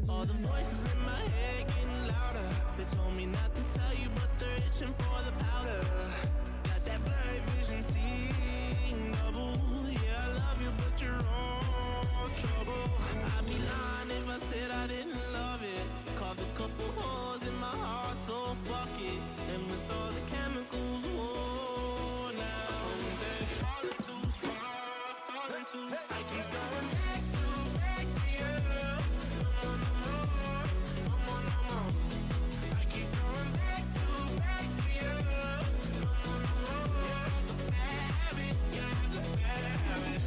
All the voices in my head getting louder. They told me not to tell you, but they're itching for the powder. Got that blurry vision, seeing double. Yeah, I love you, but you're all trouble. I'd be lying if I said I didn't love it. Carved a couple holes in my heart, so fuck it. And with all the chemicals, whoa, now falling too far, falling too far. I keep going back to you. I keep going back to you. Have it, got to have it.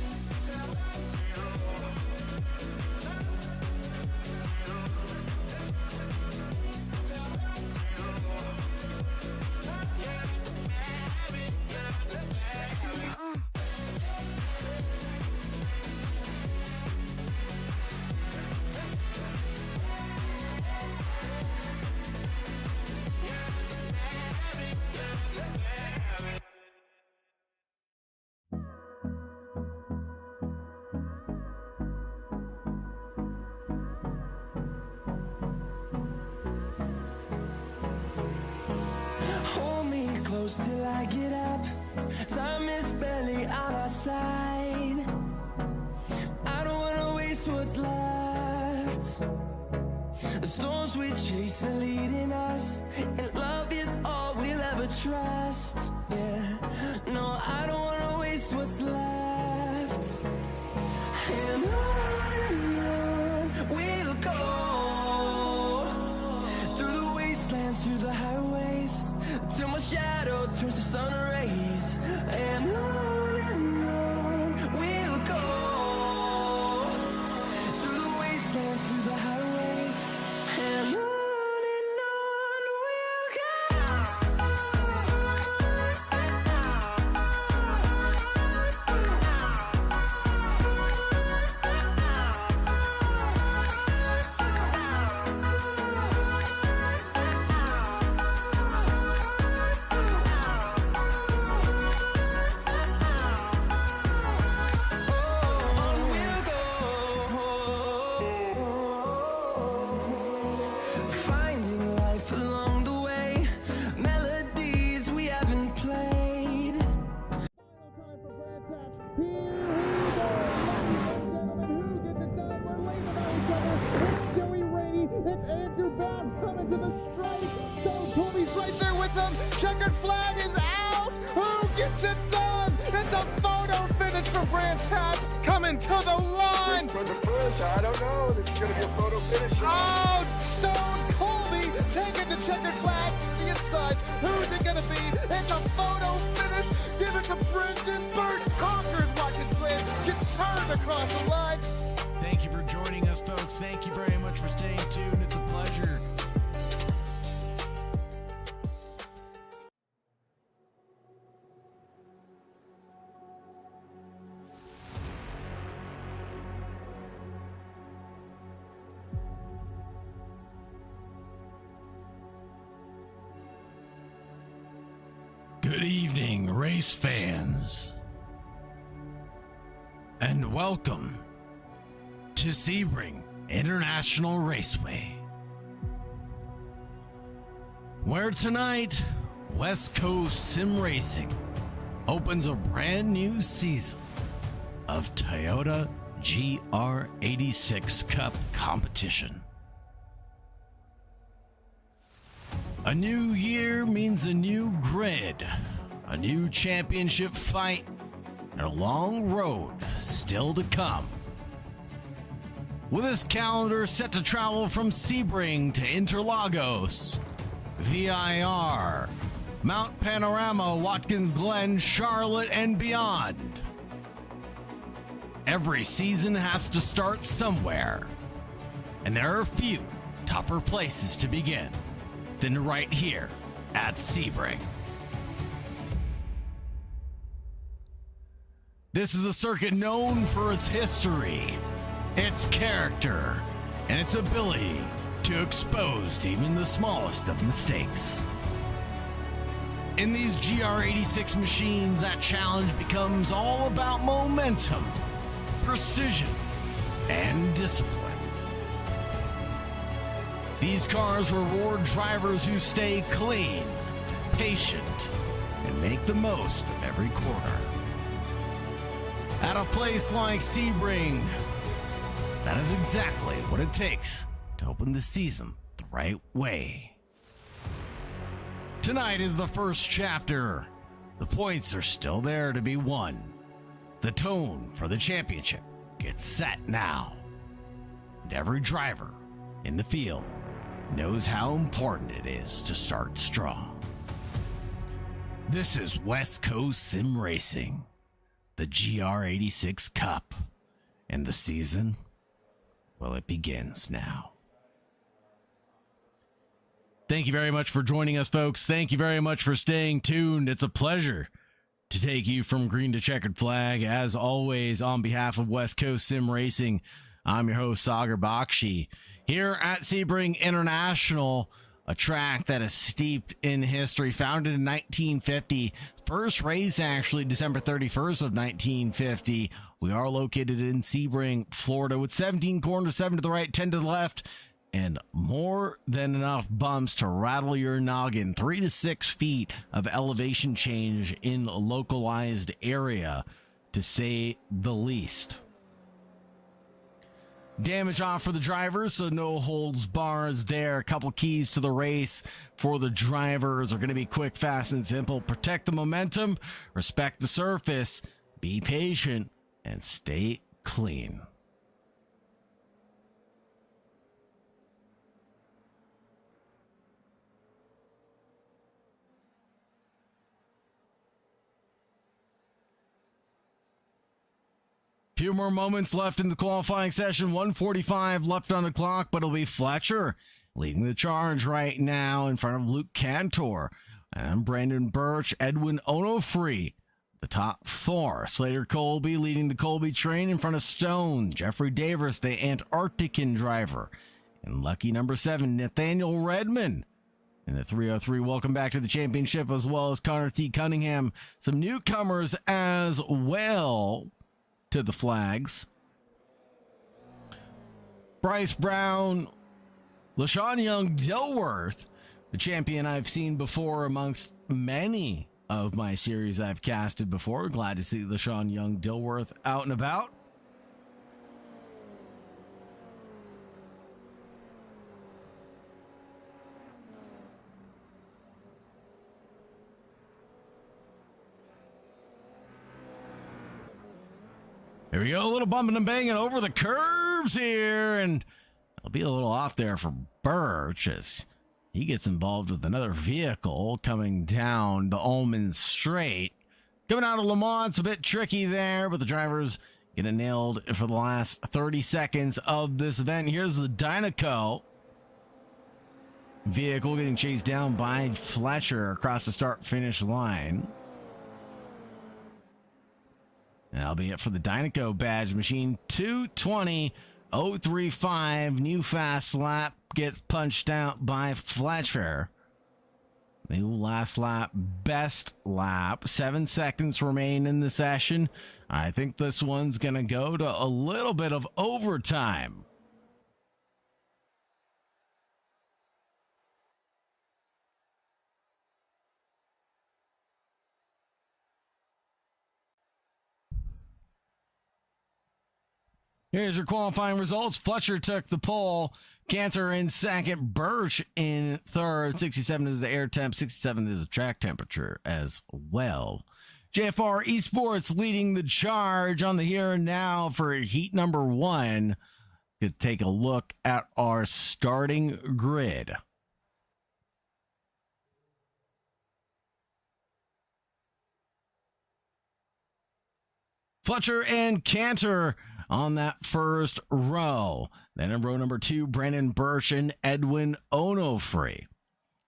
Hold me close till I get up. Time is barely on our side. I don't wanna waste what's left. The storms we chase are leading us, and love is all we'll ever trust. Yeah, no, I don't wanna waste what's left. And on we'll go, through the wastelands, through the highways, till my shadow turns to sun rays. And on we'll go, through the wastelands, through the highways, and on we'll go. Finding life along the way, melodies we haven't played. Final time for Brad Touch. Here we go. Ladies and gentlemen, who gets it done? We're leaning on each other. It's Joey Rainey. It's Andrew Bound coming to the stripe. Stone Colby's right there with them. Checkered flag is out. Who gets it done? It's a photo finish for Brands Hatch coming to the line. For the push, I don't know. This is going to be a photo finish. Oh, Stone Colby taking the checkered flag to the inside. Who's it going to be? It's a photo finish. Give it to Brendan Bird. Conquers Watkins Glen. Gets turned across the line. Thank you for joining us, folks. Thank you very much for staying tuned. It's a pleasure. Good evening, race fans, and welcome to Sebring International Raceway, where tonight West Coast Sim Racing opens a brand new season of Toyota GR86 Cup competition. A new year means a new grid, a new championship fight, and a long road still to come. With this calendar set to travel from Sebring to Interlagos, VIR, Mount Panorama, Watkins Glen, Charlotte, and beyond. Every season has to start somewhere, and there are few tougher places to begin than right here at Sebring. This is a circuit known for its history, its character, and its ability to expose even the smallest of mistakes. In these GR86 machines, that challenge becomes all about momentum, precision, discipline. These cars reward drivers who stay clean, patient, and make the most of every corner. At a place like Sebring, that is exactly what it takes to open the season the right way. Tonight is the first chapter. The points are still there to be won. The tone for the championship gets set now. And every driver in the field knows how important it is to start strong. This is West Coast Sim Racing, the GR86 Cup, and the season, well, it begins now. Thank you very much for joining us, folks. Thank you very much for staying tuned. It's a pleasure to take you from green to checkered flag. As always, on behalf of West Coast Sim Racing, I'm your host, Sagar Bakshi. Here at Sebring International, a track that is steeped in history, founded in 1950. First race, actually, December 31st of 1950. We are located in Sebring, Florida, with 17 corners, 7 to the right, 10 to the left, and more than enough bumps to rattle your noggin. 3 to 6 feet of elevation change in a localized area, to say the least. Damage off for the drivers, so no holds bars there. A couple keys to the race for the drivers are going to be quick, fast, and simple. Protect the momentum, respect the surface, be patient, and stay clean. Few more moments left in the qualifying session. 1:45 left on the clock, but it'll be Fletcher leading the charge right now in front of Luke Cantor and Brandon Birch, Edwin Onofree, the top four. Slater Colby leading the Colby train in front of Stone, Jeffrey Davis, the Antarctican driver, and lucky number 7, Nathaniel Redmond in the 303. Welcome back to the championship, as well as Connor T. Cunningham. Some newcomers as well to the flags. Bryce Brown, LaShawn Young Dilworth, the champion I've seen before amongst many of my series I've casted before. Glad to see LaShawn Young Dilworth out and about. Here we go, a little bumping and banging over the curves here, and it'll be a little off there for Birch as he gets involved with another vehicle coming down the Ullman Straight. Coming out of Le Mans, it's a bit tricky there, but the drivers get it nailed for the last 30 seconds of this event. Here's the Dynaco vehicle getting chased down by Fletcher across the start-finish line. That'll be it for the Dynaco badge machine. 2:20.035. New fast lap gets punched out by Fletcher. New last lap, best lap. 7 seconds remain in the session. I think this one's going to go to a little bit of overtime. Here's your qualifying results. Fletcher took the pole. Cantor in second. Birch in third. 67 is the air temp. 67 is the track temperature as well. JFR Esports leading the charge on the here and now for heat number 1. Let's take a look at our starting grid. Fletcher and Cantor on that first row. Then in row number 2, Brandon Birch and Edwin Onofree.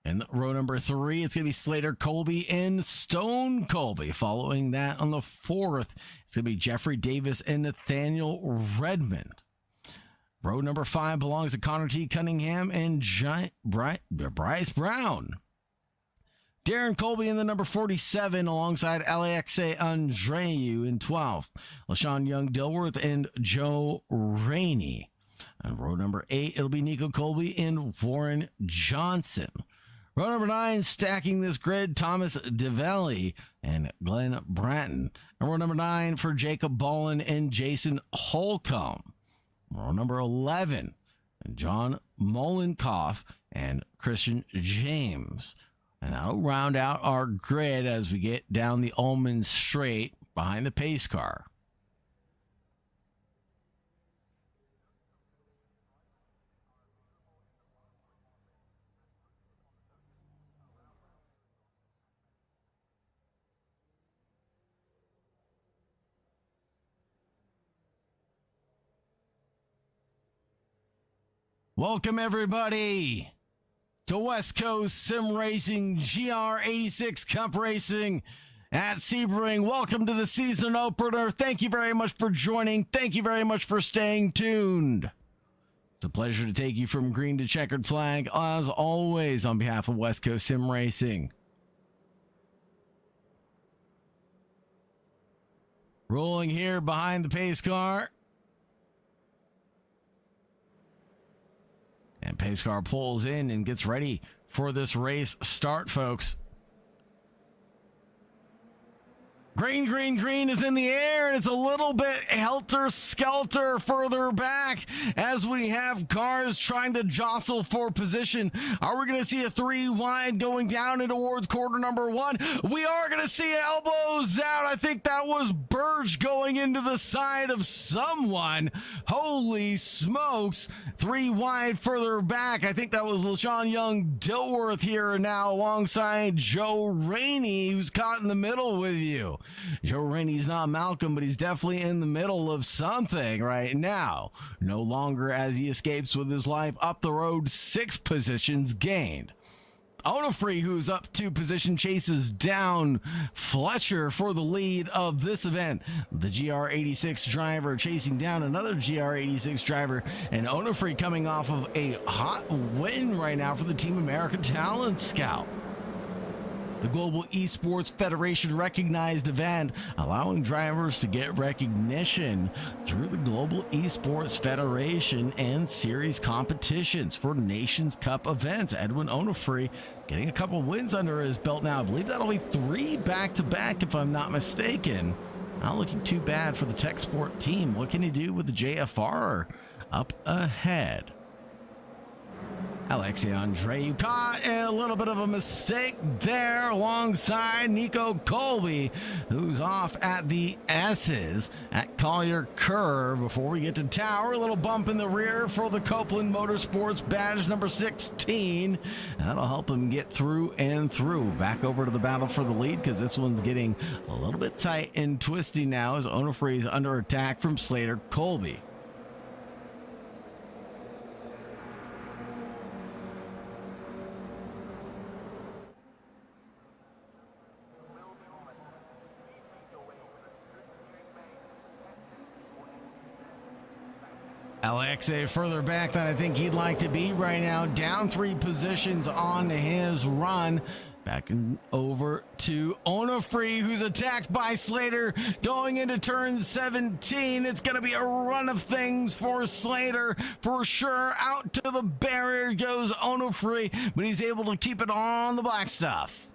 In row number 3, it's going to be Slater Colby and Stone Colby. Following that on the 4th, it's going to be Jeffrey Davis and Nathaniel Redmond. Row number 5 belongs to Connor T. Cunningham and Bryce Brown. Darren Colby in the number 47 alongside Alexe Andreu in 12th. LaShawn Young Dilworth and Joe Rainey. On row number 8, it'll be Nico Colby and Warren Johnson. Row number 9, stacking this grid, Thomas DeVelli and Glenn Bratton. And row number 9 for Jacob Bolin and Jason Holcomb. Row number 11, John Molenkoff and Christian James. And that'll round out our grid as we get down the Ullman Straight behind the pace car. Welcome, everybody, to West Coast Sim Racing GR86 Cup Racing at Sebring. Welcome to the season opener. Thank you very much for joining. Thank you very much for staying tuned. It's a pleasure to take you from green to checkered flag, as always, on behalf of West Coast Sim Racing. Rolling here behind the pace car. And pace car pulls in and gets ready for this race start, folks. Green, green, green is in the air, and it's a little bit helter-skelter further back as we have cars trying to jostle for position. Are we going to see a 3 wide going down and towards quarter number 1? We are going to see elbows out. I think that was Burge going into the side of someone. Holy smokes. 3 wide further back. I think that was LaShawn Young-Dilworth here now alongside Joe Rainey, who's caught in the middle with you. Joe Rainey's not Malcolm, but he's definitely in the middle of something right now. No longer as he escapes with his life up the road, 6 positions gained. Onofre, who's up 2 position, chases down Fletcher for the lead of this event. The GR86 driver chasing down another GR86 driver, and Onofre coming off of a hot win right now for the Team America Talent Scout. The Global Esports Federation recognized event, allowing drivers to get recognition through the Global Esports Federation and series competitions for Nations Cup events. Edwin Onofre getting a couple wins under his belt now. I believe that'll be 3 back-to-back if I'm not mistaken. Not looking too bad for the Tech Sport team. What can he do with the JFR up ahead? Alexei Andreu caught in a little bit of a mistake there alongside Nico Colby, who's off at the S's at Collier Curve. Before we get to Tower, a little bump in the rear for the Copeland Motorsports badge number 16. That'll help him get through and through. Back over to the battle for the lead because this one's getting a little bit tight and twisty now as Onofre is under attack from Slater Colby. Alexei further back than I think he'd like to be right now. Down 3 positions on his run. Back over to Onofre, who's attacked by Slater going into turn 17. It's going to be a run of things for Slater for sure. Out to the barrier goes Onofre, but he's able to keep it on the black stuff.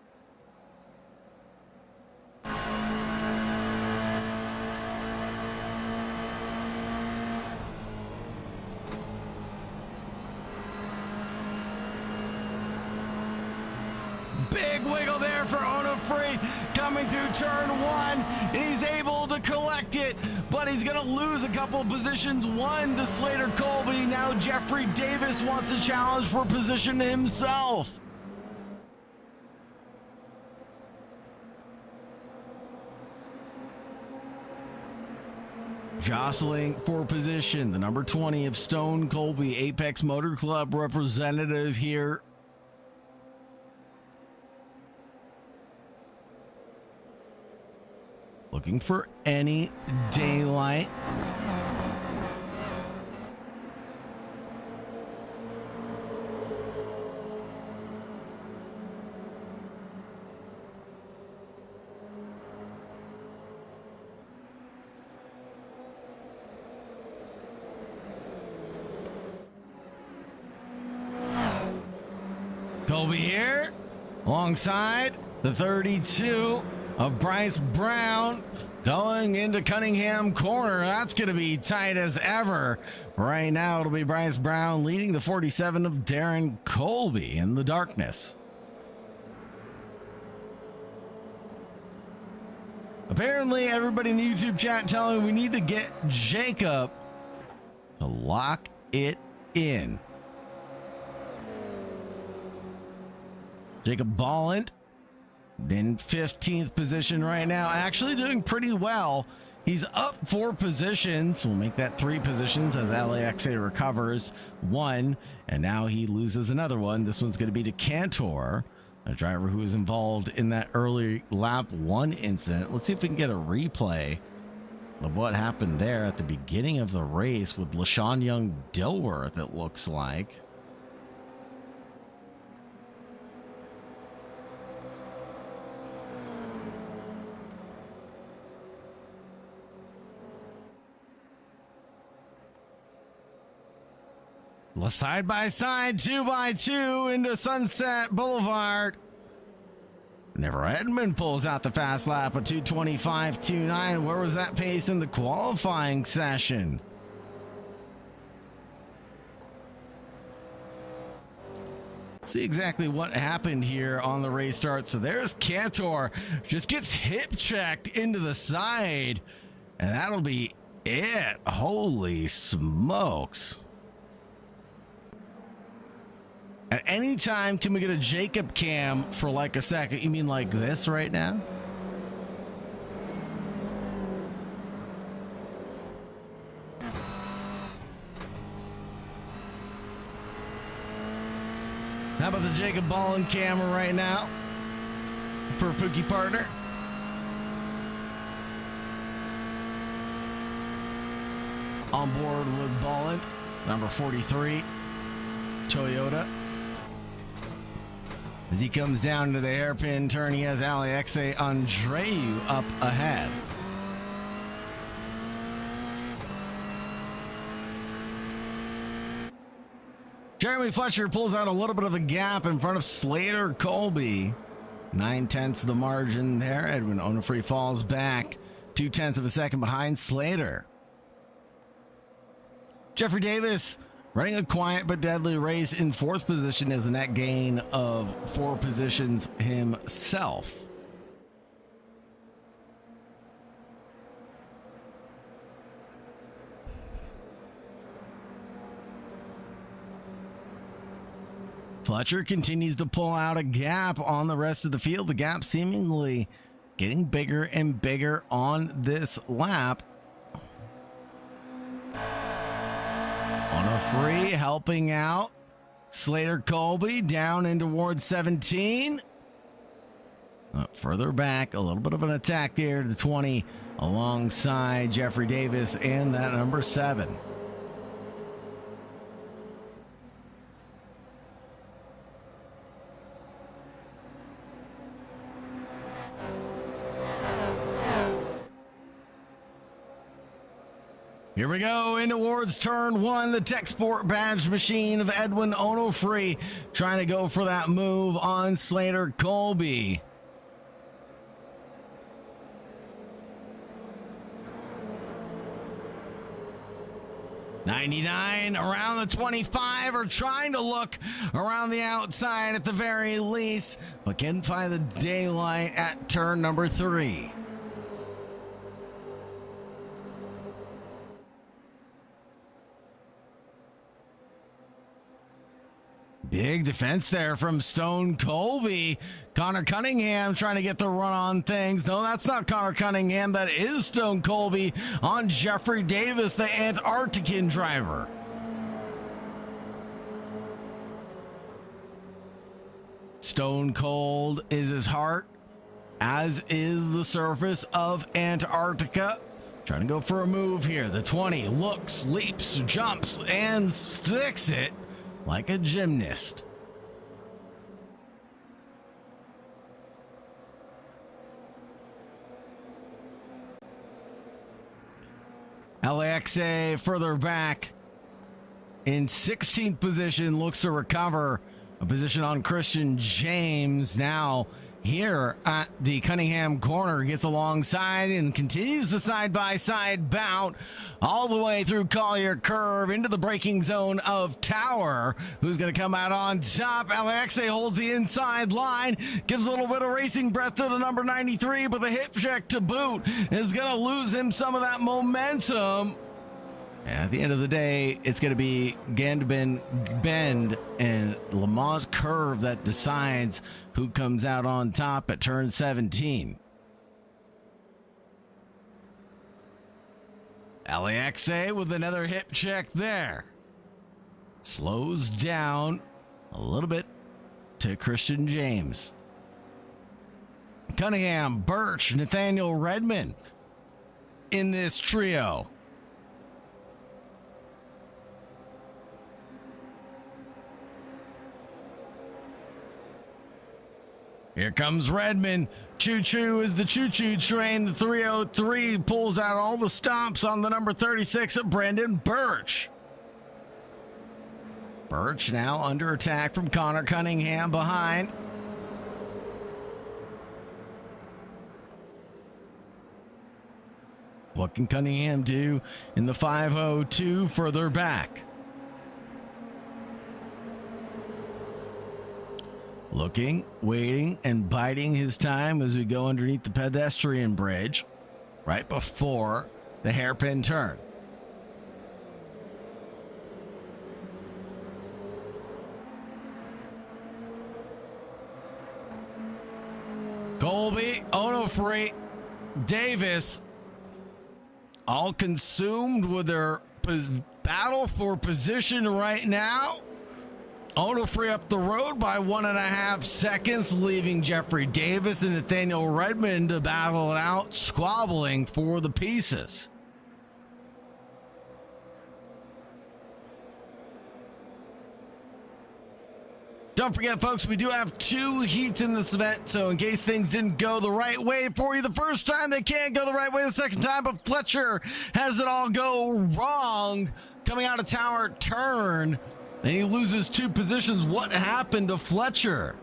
Big wiggle there for Onofre coming through turn 1, and he's able to collect it, but he's going to lose a couple of positions. 1 to Slater Colby. Now Jeffrey Davis wants to challenge for position himself. Jostling for position, the number 20 of Stone Colby, Apex Motor Club representative here. Looking for any daylight. Colby here, alongside the 32 of Bryce Brown, going into Cunningham corner. That's going to be tight as ever. Right now, it'll be Bryce Brown leading the 47 of Darren Colby in the darkness. Apparently, everybody in the YouTube chat telling me we need to get Jacob to lock it in. Jacob Bolland in 15th position right now, actually doing pretty well. He's up 4 positions. We'll make that 3 positions as LAXA recovers 1, and now he loses another one. This one's going to be to Cantor, a driver who was involved in that early lap 1 incident. Let's see if we can get a replay of what happened there at the beginning of the race with LaShawn Young Dilworth, it looks like. Side by side, 2x2 into Sunset Boulevard. Never Edmond pulls out the fast lap of 2:25.29. Where was that pace in the qualifying session? See exactly what happened here on the race start. So there's Cantor, just gets hip checked into the side, and that'll be it. Holy smokes. At any time, can we get a Jacob cam for like a second? You mean like this right now? How about the Jacob Bolland camera right now for Pookie Partner? On board with Bolland, number 43, Toyota. As he comes down to the hairpin turn, he has Alexe Andreu up ahead. Jeremy Fletcher pulls out a little bit of a gap in front of Slater Colby. 9/10 of the margin there. Edwin Onofre falls back 0.2 of a second behind Slater. Jeffrey Davis running a quiet but deadly race in 4th position as a net gain of 4 positions himself. Fletcher continues to pull out a gap on the rest of the field. The gap seemingly getting bigger and bigger on this lap. Onofre helping out Slater Colby down in towards 17. Further back, a little bit of an attack there to 20 alongside Jeffrey Davis and that number 7. Here we go in towards turn 1, the Tech Sport badge machine of Edwin Onofre trying to go for that move on Slater Colby. '99 around the 25, or trying to look around the outside at the very least, but can find the daylight at turn number 3. Big defense there from Stone Colby. Connor Cunningham trying to get the run on things. No, that's not Connor Cunningham. That is Stone Colby on Jeffrey Davis, the Antarctican driver. Stone cold is his heart, as is the surface of Antarctica. Trying to go for a move here. The 20 looks, leaps, jumps, and sticks it like a gymnast. LAXA further back in 16th position, looks to recover a position on Christian James. Now here at the Cunningham corner, gets alongside and continues the side-by-side bout all the way through Collier Curve into the braking zone of Tower, who's going to come out on top. Alexe holds the inside line, gives a little bit of racing breath to the number 93, but the hip check to boot is going to lose him some of that momentum. And at the end of the day, it's going to be Gandben Bend and Lamont's Curve that decides who comes out on top at turn 17. Alexe with another hip check there. Slows down a little bit to Christian James. Cunningham, Birch, Nathaniel Redmond in this trio. Here comes Redmond. Choo-choo is the choo-choo train. The 303 pulls out all the stops on the number 36 of Brandon Birch. Birch now under attack from Connor Cunningham behind. What can Cunningham do in the 502 further back? Looking, waiting, and biding his time as we go underneath the pedestrian bridge right before the hairpin turn. Colby, Onofre, Davis, all consumed with their battle for position right now. Onofre up the road by 1.5 seconds, leaving Jeffrey Davis and Nathaniel Redmond to battle it out, squabbling for the pieces. Don't forget, folks, we do have 2 heats in this event, so in case things didn't go the right way for you the first time, they can't go the right way the second time, but Fletcher has it all go wrong coming out of Tower turn. And he loses 2 positions. What happened to Fletcher?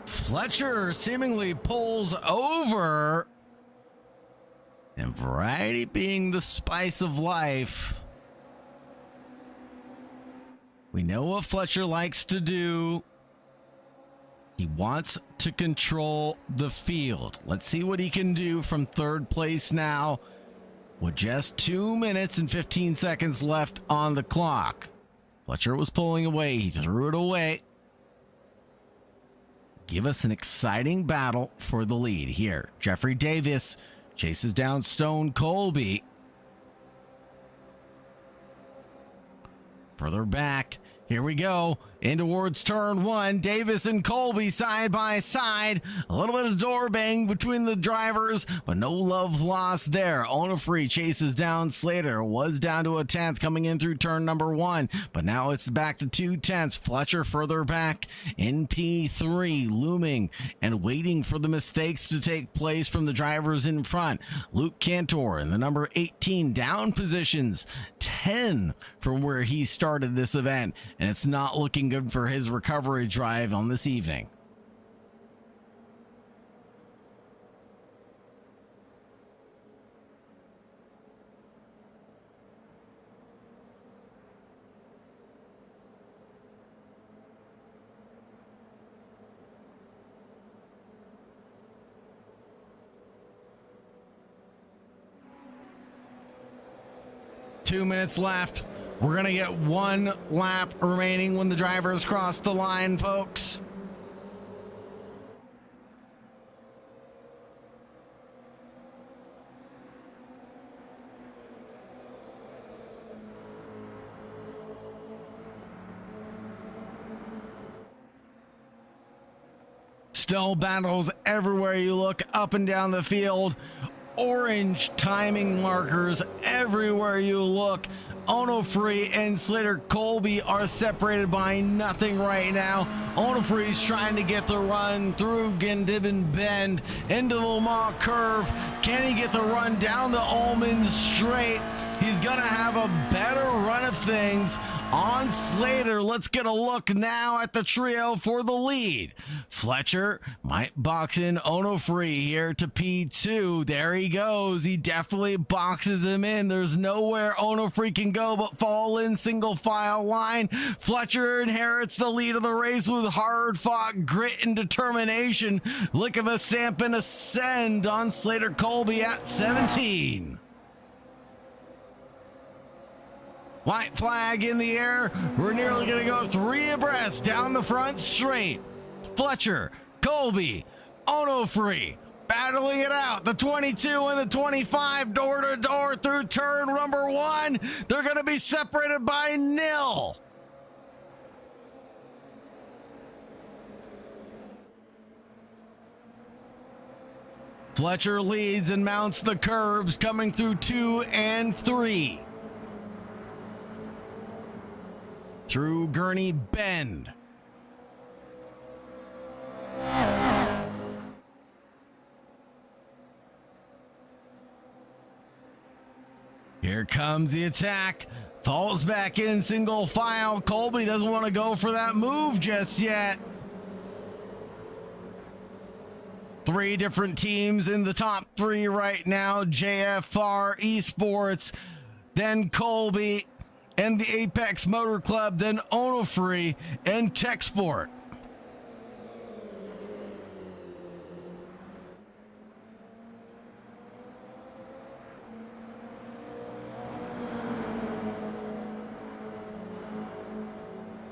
Fletcher seemingly pulls over. And variety being the spice of life, we know what Fletcher likes to do. He wants to control the field. Let's see what he can do from third place now with just 2 minutes and 15 seconds left on the clock. Fletcher was pulling away. He threw it away. Give us an exciting battle for the lead here. Jeffrey Davis chases down Stone Colby. Further back. Here we go. In towards turn 1. Davis and Colby side by side. A little bit of door bang between the drivers, but no love lost there. Onofre chases down Slater. Was down to a 10th coming in through turn number 1, but now it's back to 2/10. Fletcher further back in P3, looming and waiting for the mistakes to take place from the drivers in front. Luke Cantor in the number 18 down positions, 10 from where he started this event, and it's not looking good for his recovery drive on this evening. Two minutes left. We're going to get 1 lap remaining when the drivers cross the line, folks. Still battles everywhere you look, up and down the field. orange timing markers everywhere you look. Onofre and Slater Colby are separated by nothing right now. Onofre's trying to get the run through Gendibben Bend into the Lamar curve. Can he get the run down the Ullman Straight? He's gonna have a better run of things on Slater. Let's get a look now at the trio for the lead. Fletcher might box in Onofre here to P2. There he goes. He definitely boxes him in. There's nowhere Onofre can go but fall in single file line. Fletcher inherits the lead of the race with hard fought grit and determination. Lick of a stamp and ascend on Slater Colby at 17. White flag in the air. We're nearly going to go 3 abreast down the front straight. Fletcher, Colby, Onofre battling it out. The 22 and the 25 door to door through turn number 1. They're going to be separated by nil. Fletcher leads and mounts the curbs coming through 2 and 3. Through Gurney Bend. Here comes the attack. Falls back in single file. Colby doesn't want to go for that move just yet. 3 different teams in the top 3 right now. JFR Esports, then Colby and the Apex Motor Club, then Onofre and Tech Sport.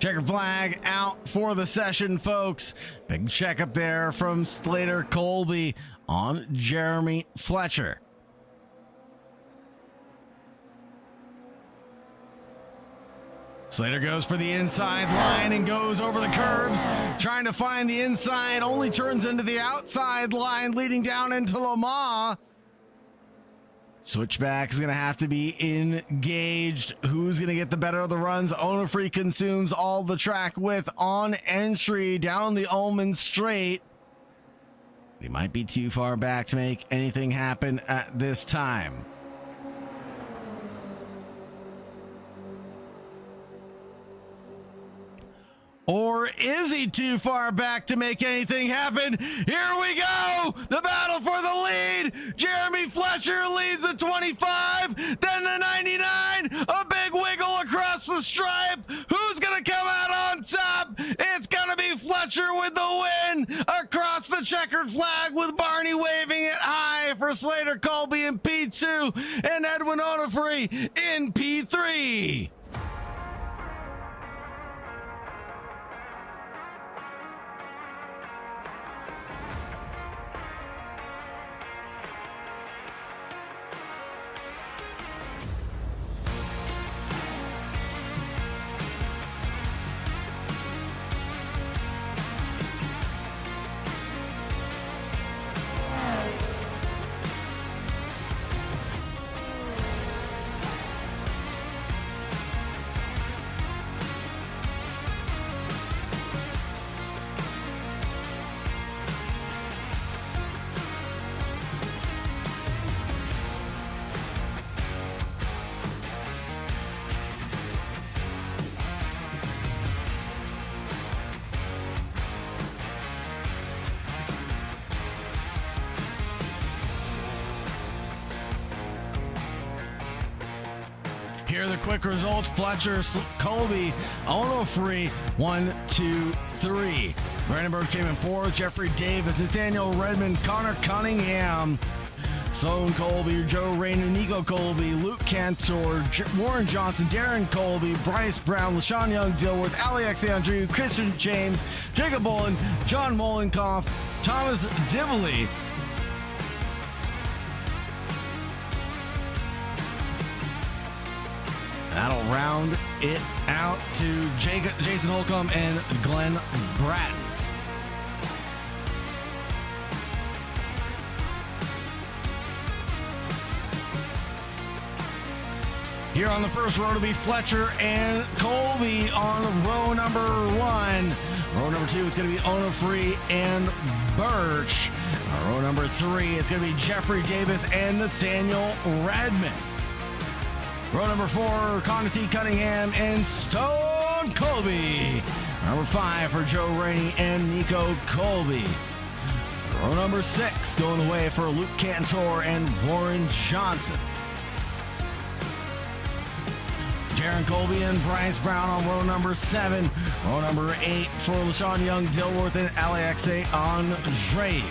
Checker flag out for the session, folks. Big check up there from Slater Colby on Jeremy Fletcher. Slater goes for the inside line and goes over the curbs, trying to find the inside, only turns into the outside line, leading down into Lamar. Switchback is going to have to be engaged. Who's going to get the better of the runs? Onofre consumes all the track width on entry down the Ullman Straight. He might be too far back to make anything happen at this time. Or is he too far back to make anything happen? Here we go! The battle for the lead! Jeremy Fletcher leads the 25, then the 99, a big wiggle across the stripe. Who's gonna come out on top? It's gonna be Fletcher with the win across the checkered flag, with Barney waving it high for Slater Colby in P2 and Edwin Onofre in P3. Here are the quick results. Fletcher, Colby, Onofre, 1, 2, 3. Brandenburg came in 4th. Jeffrey Davis, Nathaniel Redmond, Connor Cunningham, Sloan Colby, Joe Rayner, Nico Colby, Luke Cantor, Warren Johnson, Darren Colby, Bryce Brown, LaShawn Young, Dilworth, Ali Alexandru, Christian James, Jacob Bolin, John Molenkoff, Thomas Dibley, that'll round it out to Jason Holcomb and Glen Bratton. Here on the first row to be Fletcher and Colby on row number 1. Row number 2 is going to be Onofre and Birch. Row number 3, it's going to be Jeffrey Davis and Nathaniel Redmond. Row number 4, Conatee Cunningham and Stone Colby. Number 5 for Joe Rainey and Nico Colby. Row number 6 going away for Luke Cantor and Warren Johnson. Darren Colby and Bryce Brown on row number 7. Row number 8 for LaShawn Young, Dilworth, and Alexe Andre.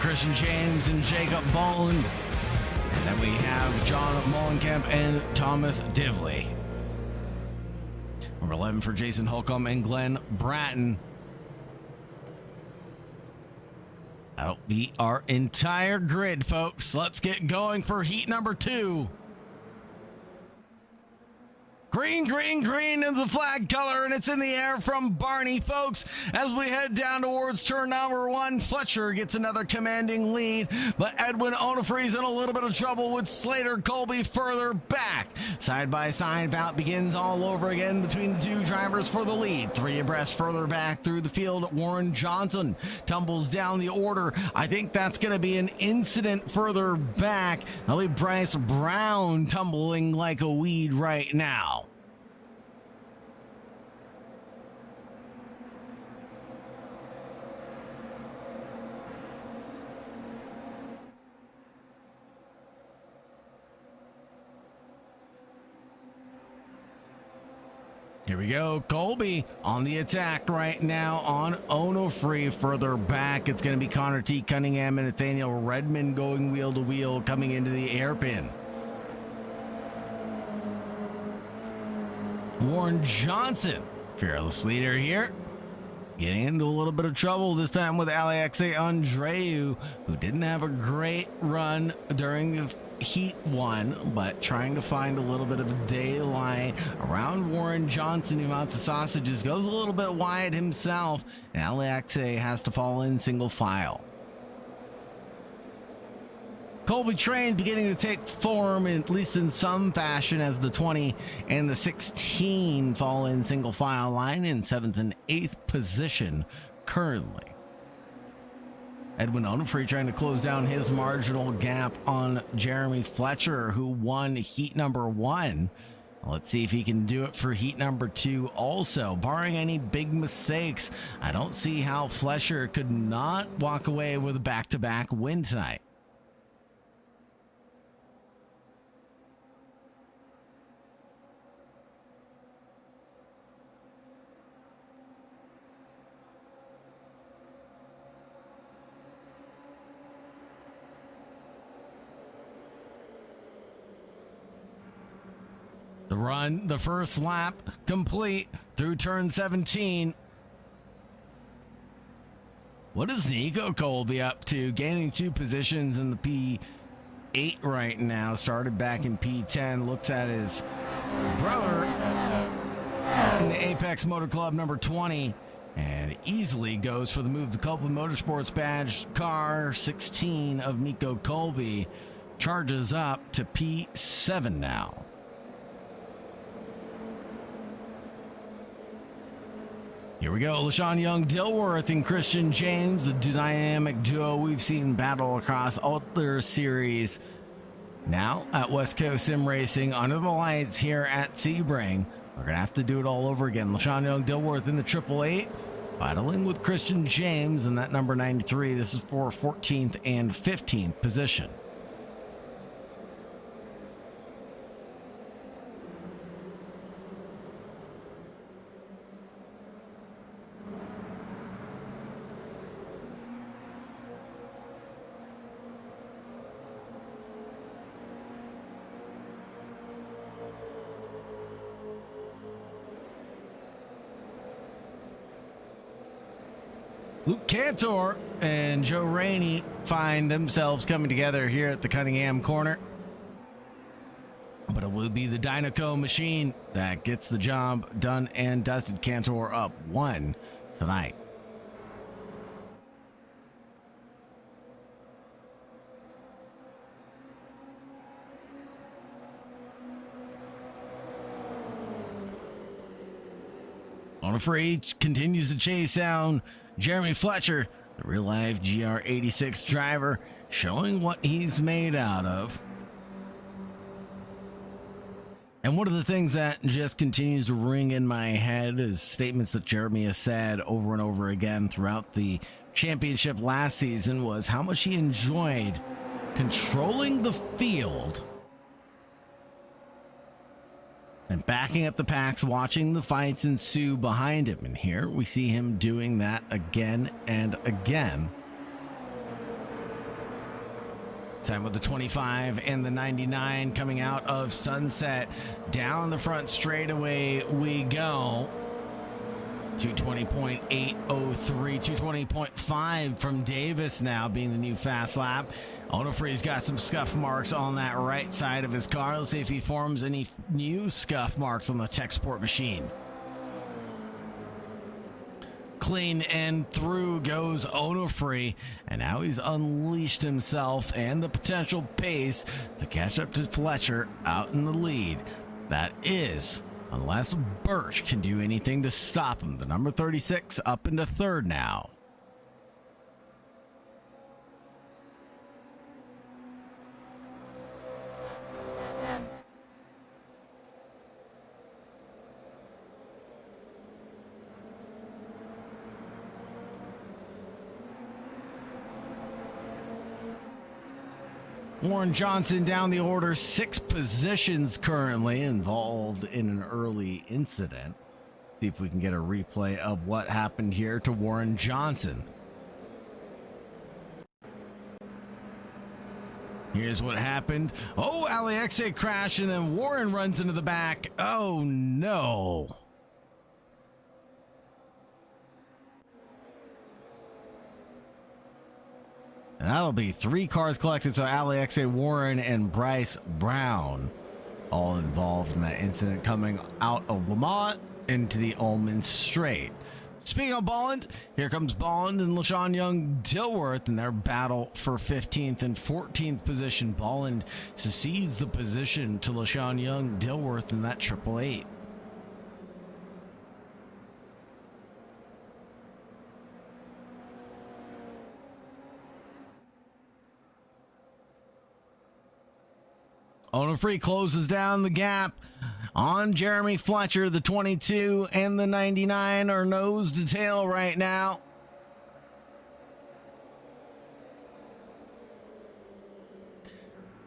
Christian James and Jacob Bolland. And then we have John Mollenkamp and Thomas Divley. Number 11 for Jason Holcomb and Glenn Bratton. That'll be our entire grid, folks. Let's get going for heat number 2. Green, green, green is the flag color, and it's in the air from Barney, folks. As we head down towards turn number 1, Fletcher gets another commanding lead, but Edwin Onofre's in a little bit of trouble with Slater Colby further back. Side-by-side bout begins all over again between the two drivers for the lead. 3 abreast further back through the field, Warren Johnson tumbles down the order. I think that's going to be an incident further back. I'll leave Bryce Brown tumbling like a weed right now. Here we go. Colby on the attack right now on Onofre. Further back, it's going to be Conatee Cunningham and Nathaniel Redmond going wheel to wheel coming into the airpin. Warren Johnson, fearless leader here, getting into a little bit of trouble this time with Alexe Andreu, who didn't have a great run during the Heat 1, but trying to find a little bit of daylight around Warren Johnson, who mounts the sausages, goes a little bit wide himself, and Alexe has to fall in single file. Colby train beginning to take form, at least in some fashion, as the 20 and the 16 fall in single file line in 7th and 8th position currently. Edwin Onofre trying to close down his marginal gap on Jeremy Fletcher, who won heat number 1. Let's see if he can do it for heat number 2 also. Barring any big mistakes, I don't see how Fletcher could not walk away with a back-to-back win tonight. The run, the first lap complete through turn 17. What is Nico Colby up to? Gaining 2 positions in the P8 right now. Started back in P10. Looks at his brother in the Apex Motor Club number 20. And easily goes for the move. The Copeland Motorsports badge car 16 of Nico Colby charges up to P7 now. Here we go. LaShawn Young, Dilworth, and Christian James, the dynamic duo we've seen battle across other series. Now at West Coast Sim Racing, under the lights here at Sebring. We're going to have to do it all over again. LaShawn Young, Dilworth in the 888, battling with Christian James in that number 93. This is for 14th and 15th position. Luke Cantor and Joe Rainey find themselves coming together here at the Cunningham corner. But it will be the Dynaco machine that gets the job done and dusted. Cantor up 1 tonight. Onofre continues to chase down Jeremy Fletcher, the real-life GR86 driver, showing what he's made out of. And one of the things that just continues to ring in my head is statements that Jeremy has said over and over again throughout the championship last season was how much he enjoyed controlling the field and backing up the packs, watching the fights ensue behind him. And here we see him doing that again and again. Time with the 25 and the 99 coming out of Sunset. Down the front straightaway we go. 220.803, 220.5 from Davis now being the new fast lap. Onofre's got some scuff marks on that right side of his car. Let's see if he forms any new scuff marks on the tech sport machine. Clean and through goes Onofre, and now he's unleashed himself and the potential pace to catch up to Fletcher out in the lead. That is, unless Birch can do anything to stop him. The number 36 up into third now. Warren Johnson down the order, 6 positions currently, involved in an early incident. See if we can get a replay of what happened here to Warren Johnson. Here's what happened. Oh, Alexe crashed, and then Warren runs into the back. Oh, no. And that'll be 3 cars collected. So Alexe, Warren, and Bryce Brown all involved in that incident coming out of Lamont into the Ullman Straight. Speaking of Bolland, here comes Bolland and LaShawn Young Dilworth in their battle for 15th and 14th position. Bolland succeeds the position to LaShawn Young Dilworth in that 888. Onofre closes down the gap on Jeremy Fletcher. The 22 and the 99 are nose to tail right now.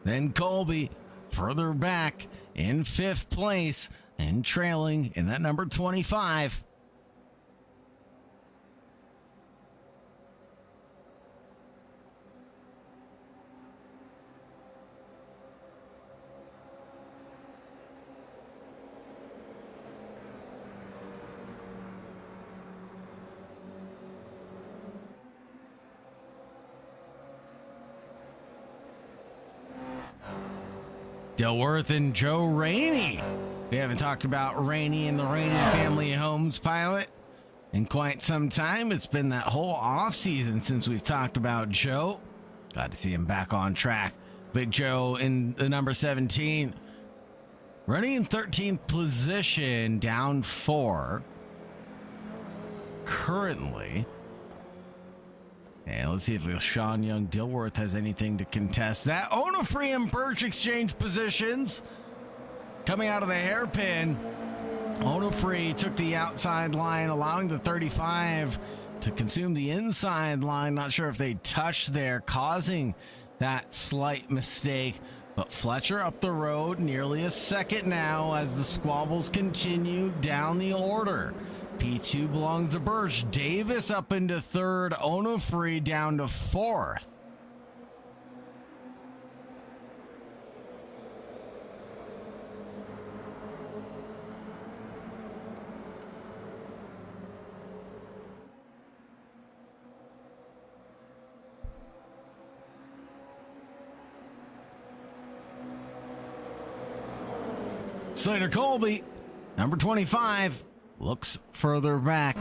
Then Colby further back in 5th place and trailing in that number 25. Dilworth and Joe Rainey. We haven't talked about Rainey and the Rainey Family Homes pilot in quite some time. It's been that whole off season since we've talked about Joe. Glad to see him back on track. Big Joe in the number 17. Running in 13th position, down 4. Currently. And let's see if LaShawn Young Dilworth has anything to contest that. Onofre and Birch exchange positions. Coming out of the hairpin. Onofre took the outside line, allowing the 35 to consume the inside line. Not sure if they touched there, causing that slight mistake. But Fletcher up the road, nearly a second now as the squabbles continue down the order. P2 belongs to Birch. Davis up into 3rd. Onofre down to 4th. Slater Colby, number 25. Looks further back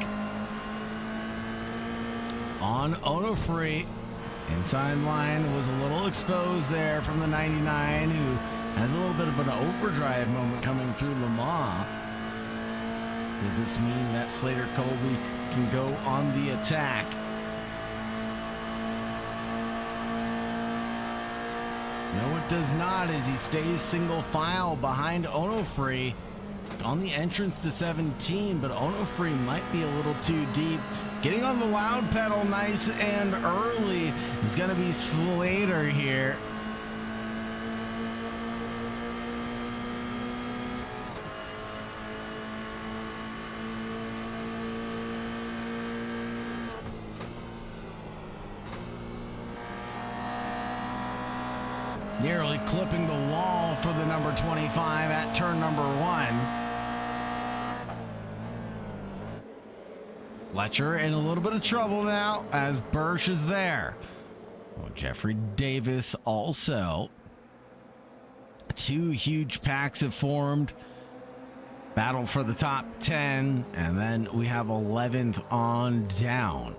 on Onofre. Inside line was a little exposed there from the 99, who has a little bit of an overdrive moment coming through Lamar. Does this mean that Slater Colby can go on the attack? No, it does not, as he stays single file behind Onofre on the entrance to 17, but Onofre might be a little too deep. Getting on the loud pedal nice and early is going to be Slater here. Nearly clipping the wall for the number 25 at turn number 1. Fletcher in a little bit of trouble now as Birch is there. Well, Jeffrey Davis also. Two huge packs have formed. Battle for the top 10, and then we have 11th on down.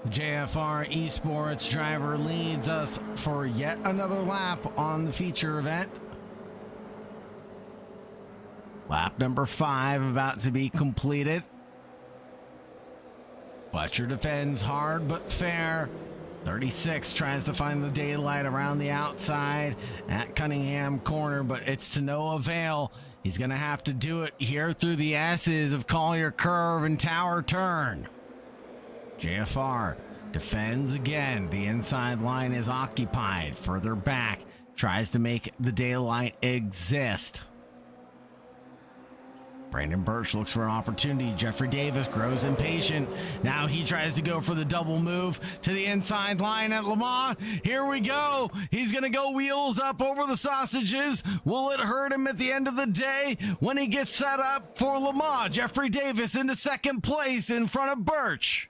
JFR Esports driver leads us for yet another lap on the feature event. Lap number 5 about to be completed. Fletcher defends hard but fair. 36 tries to find the daylight around the outside at Cunningham Corner, but it's to no avail. He's going to have to do it here through the S's of Collier Curve and Tower Turn. JFR defends again. The inside line is occupied. Further back, tries to make the daylight exist. Brandon Birch looks for an opportunity. Jeffrey Davis grows impatient. Now he tries to go for the double move to the inside line at Le Mans. Here we go. He's going to go wheels up over the sausages. Will it hurt him at the end of the day when he gets set up for Le Mans? Jeffrey Davis into second place in front of Birch.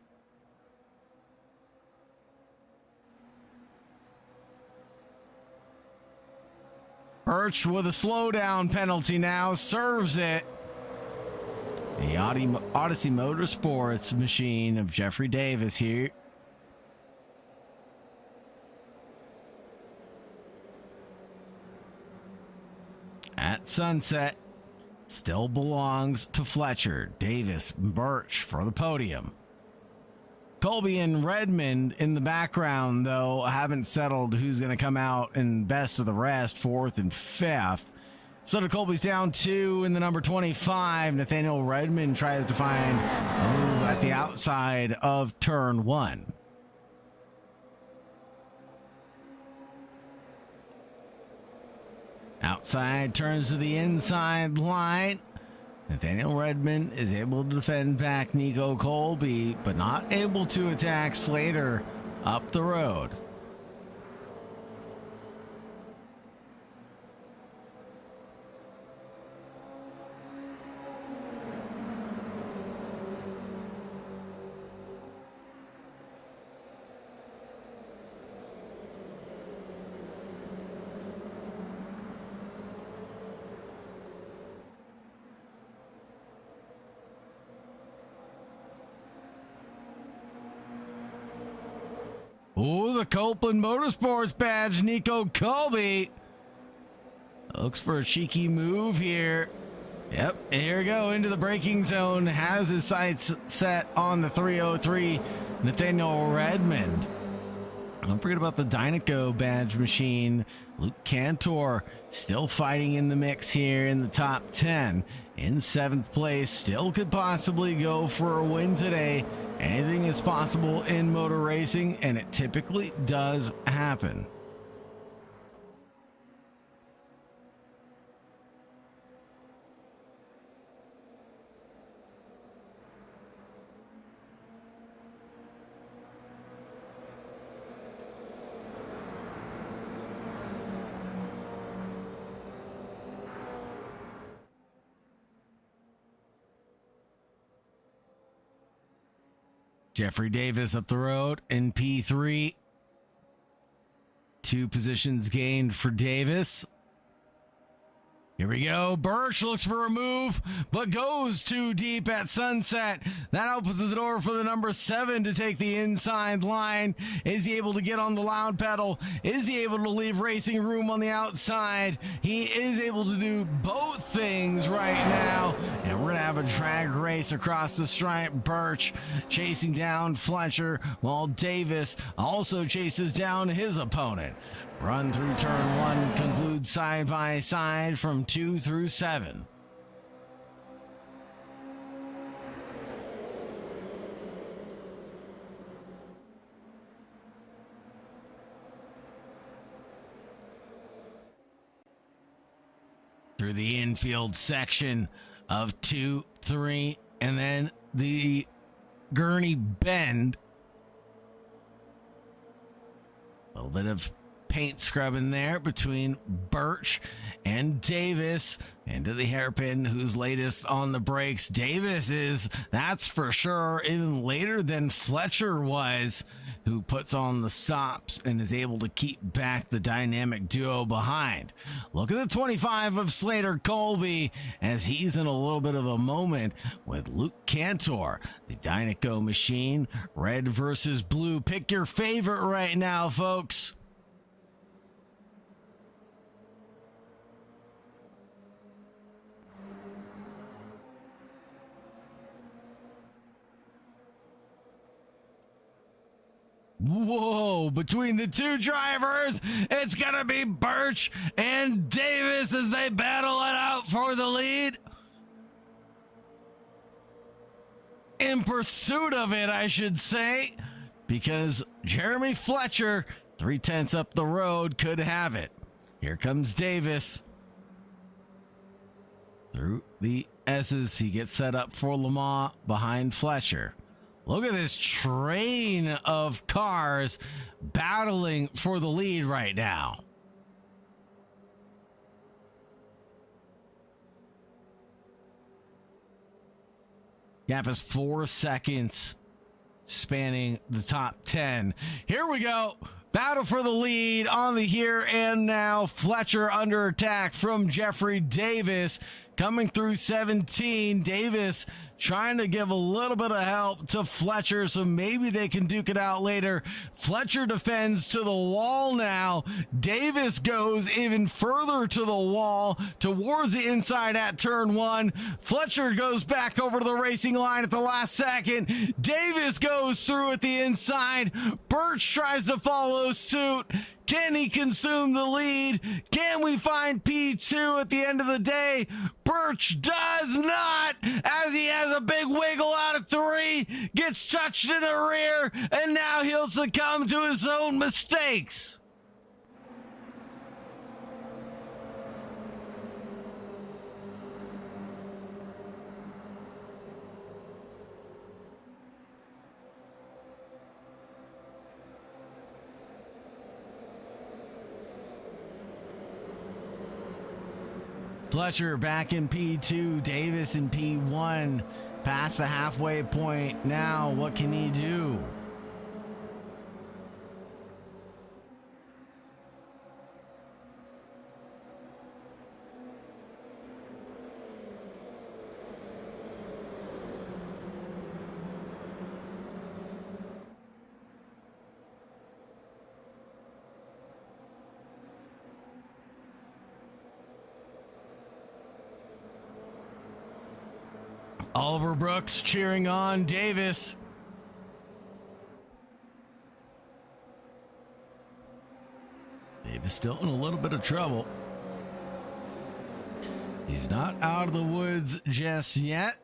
Birch with a slowdown penalty now, serves it. The Odyssey Motorsports machine of Jeffrey Davis here. At sunset, still belongs to Fletcher. Davis, Birch for the podium. Colby and Redmond in the background, though, haven't settled who's going to come out in best of the rest, 4th and 5th. So Colby's down 2 in the number 25. Nathaniel Redmond tries to find a move at the outside of turn 1. Outside turns to the inside line. Nathaniel Redmond is able to defend back Nico Colby, but not able to attack Slater up the road. Oh, the Copeland Motorsports badge, Nico Colby. Looks for a cheeky move here. Yep, here we go into the braking zone. Has his sights set on the 303, Nathaniel Redmond. Don't forget about the Dynaco badge machine. Luke Cantor still fighting in the mix here in the top 10. In 7th place, still could possibly go for a win today. Anything is possible in motor racing, and it typically does happen. Jeffrey Davis up the road in P3. 2 positions gained for Davis. Here we go. Birch looks for a move, but goes too deep at Sunset. That opens the door for the number 7 to take the inside line. Is he able to get on the loud pedal? Is he able to leave racing room on the outside? He is able to do both things right now. And we're going to have a drag race across the stripe. Birch chasing down Fletcher, while Davis also chases down his opponent. Run through turn 1 concludes side by side from 2 through 7. Through the infield section of 2, 3, and then the Gurney Bend. A little bit of paint scrubbing there between Birch and Davis into the hairpin, who's latest on the brakes. Davis is, that's for sure, even later than Fletcher was, who puts on the stops and is able to keep back the dynamic duo behind. Look at the 25 of Slater Colby as he's in a little bit of a moment with Luke Cantor, the Dynaco machine. Red versus blue. Pick your favorite right now, folks. Whoa, between the two drivers, it's gonna be Birch and Davis as they battle it out for the lead. In pursuit of it, I should say, because Jeremy Fletcher, 3/10 up the road, could have it. Here comes Davis. Through the S's, he gets set up for Le Mans behind Fletcher. Look at this train of cars battling for the lead right now. Gap is 4 seconds spanning the top 10. Here we go. Battle for the lead on the here and now. Fletcher under attack from Jeffrey Davis. Coming through 17. Davis trying to give a little bit of help to Fletcher, so maybe they can duke it out later. Fletcher defends to the wall now. Davis goes even further to the wall towards the inside at turn 1. Fletcher goes back over to the racing line at the last second. Davis goes through at the inside. Birch tries to follow suit. Can he consume the lead? Can we find P2 at the end of the day? Birch does not, as he has a big wiggle out of 3, gets touched in the rear, and now he'll succumb to his own mistakes. Fletcher back in P2, Davis in P1, past the halfway point. Now, what can he do? Oliver Brooks cheering on Davis. Davis still in a little bit of trouble. He's not out of the woods just yet,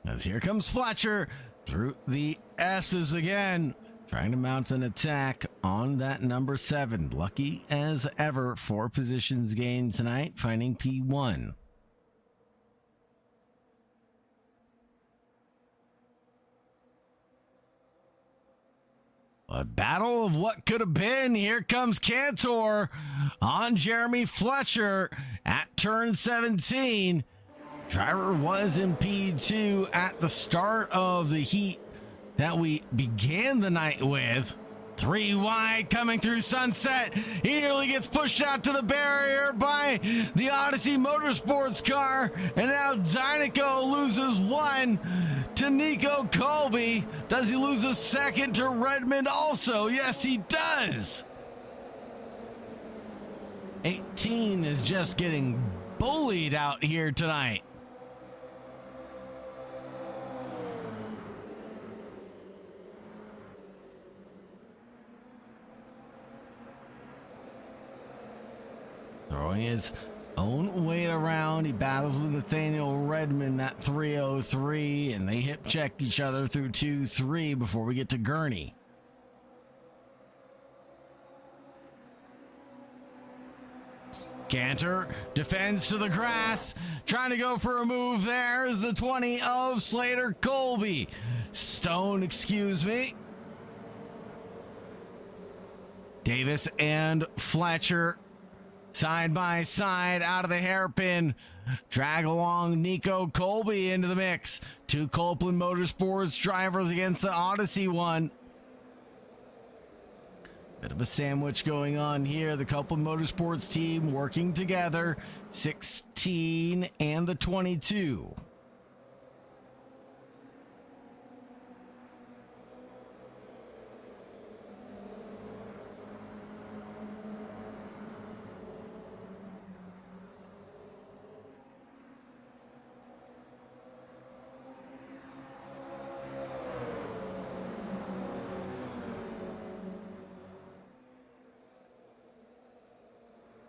as here comes Fletcher through the S's again, trying to mount an attack on that number 7. Lucky as ever, 4 positions gained tonight, finding P1. A battle of what could have been. Here comes Cantor on Jeremy Fletcher at turn 17. Driver was in P2 at the start of the heat that we began the night with. 3 wide coming through Sunset. He nearly gets pushed out to the barrier by the Odyssey Motorsports car. And now Dynaco loses 1 to Nico Colby. Does he lose a second to Redmond also? Yes, he does. 18 is just getting bullied out here tonight. Throwing his own weight around. He battles with Nathaniel Redmond, that 303, and they hip check each other through 2-3 before we get to Gurney. Cantor defends to the grass, trying to go for a move. There's the 20 of Slater Colby. Stone, excuse me. Davis and Fletcher side by side out of the hairpin. Drag along Nico Colby into the mix. 2 Copeland Motorsports drivers against the Odyssey one. Bit of a sandwich going on here. The Copeland Motorsports team working together. 16 and the 22.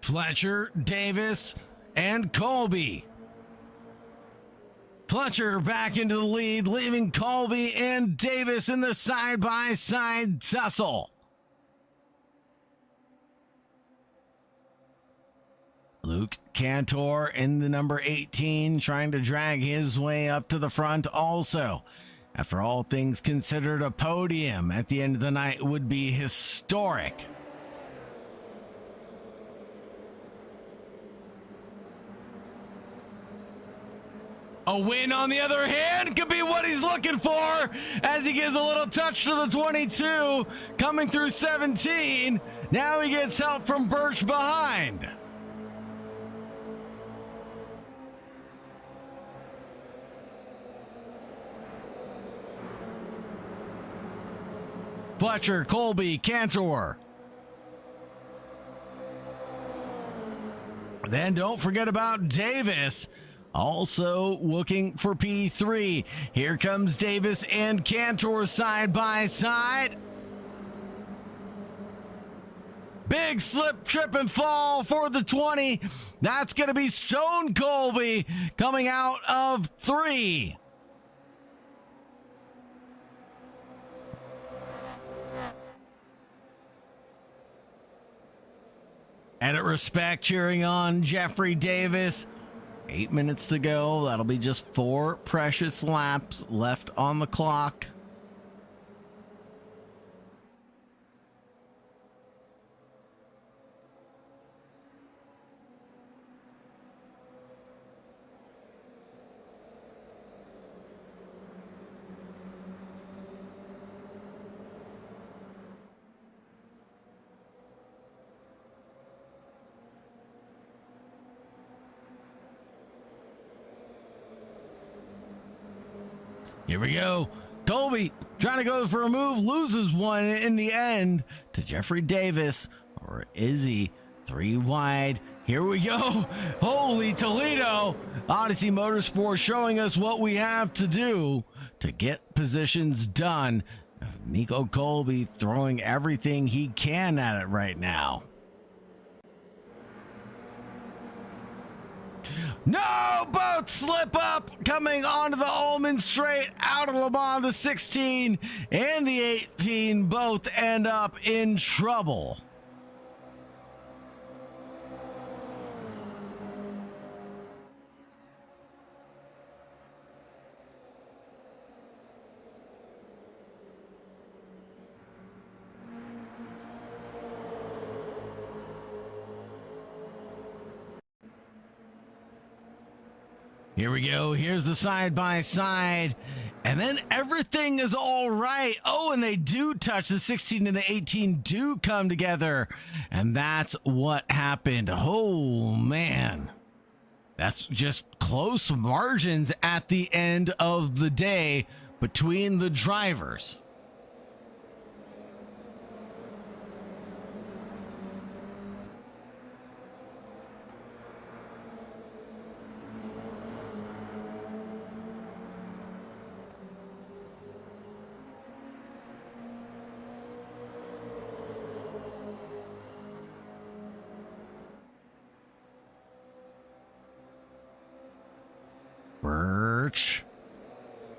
Fletcher, Davis, and Colby. Fletcher back into the lead, leaving Colby and Davis in the side-by-side tussle. Luke Cantor in the number 18, trying to drag his way up to the front also. After all things considered, a podium at the end of the night would be historic. A win, on the other hand, could be what he's looking for as he gives a little touch to the 22, coming through 17. Now he gets help from Birch behind. Fletcher, Colby, Cantor. Then don't forget about Davis. Also looking for P3. Here comes Davis and Cantor side by side. Big slip, trip, and fall for the 20. That's going to be Stone Colby coming out of 3. Edit Respect cheering on Jeffrey Davis. 8 minutes to go. That'll be just 4 precious laps left on the clock. Here we go. Colby trying to go for a move, loses one in the end to Jeffrey Davis. Or is he? 3 wide. Here we go. Holy Toledo. Odyssey Motorsport showing us what we have to do to get positions done. Nico Colby throwing everything he can at it right now. No, both slip up coming onto the Ullman straight out of Le Mans. The 16 and the 18 both end up in trouble. Here we go. Here's the side-by-side And then everything is all right. Oh, and they do touch. The 16 and the 18 do come together. And that's what happened. Oh, man. That's just close margins at the end of the day between the drivers. Birch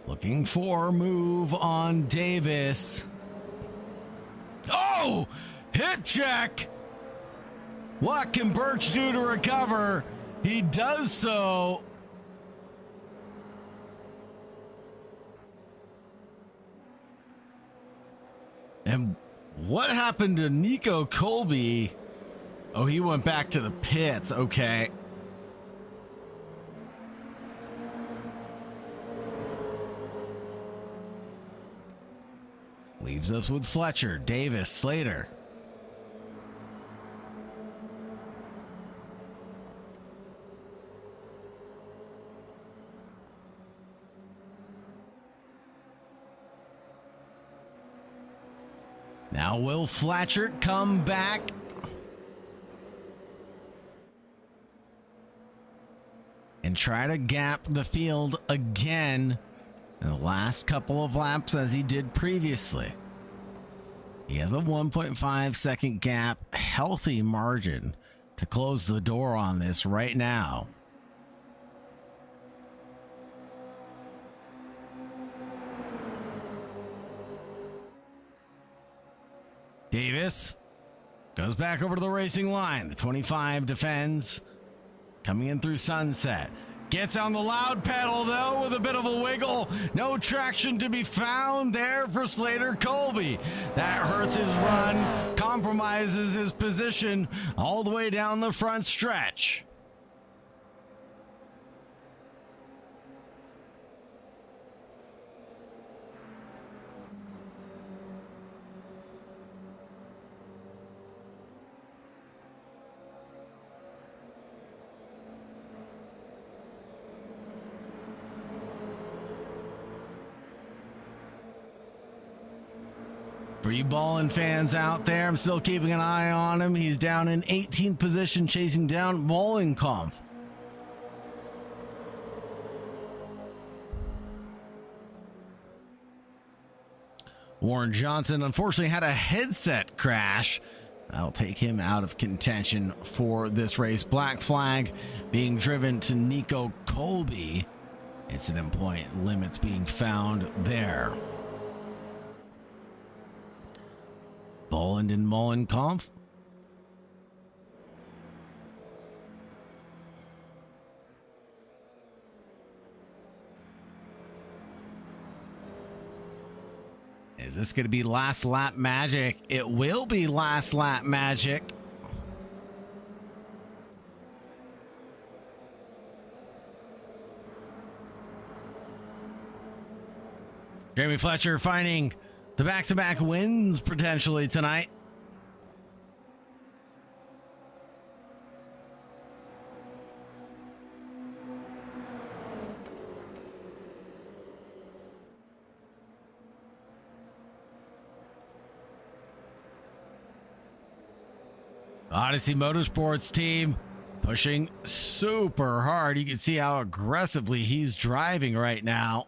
looking for a move on Davis. Oh, hip check. What can Birch do to recover? He does so. And what happened to Nico Colby? Oh, he went back to the pits. Okay. Leaves us with Fletcher, Davis, Slater. Now will Fletcher come back? And try to gap the field again in the last couple of laps as he did previously. He has a 1.5 second gap, healthy margin to close the door on this right now. Davis goes back over to the racing line. The 25 defends, coming in through Sunset. Gets on the loud pedal, though, with a bit of a wiggle. No traction to be found there for Slater Colby. That hurts his run, compromises his position all the way down the front stretch. For you ballin' fans out there, I'm still keeping an eye on him. He's down in 18th position, chasing down Mollenkampf. Warren Johnson unfortunately had a headset crash. That'll take him out of contention for this race. Black flag being driven to Nico Colby. Incident point limits being found there. Bolland and Mollenkampf. Is this going to be last lap magic? It will be last lap magic. Jeremy Fletcher finding the back-to-back wins potentially tonight. Odyssey Motorsports team pushing super hard. You can see how aggressively he's driving right now.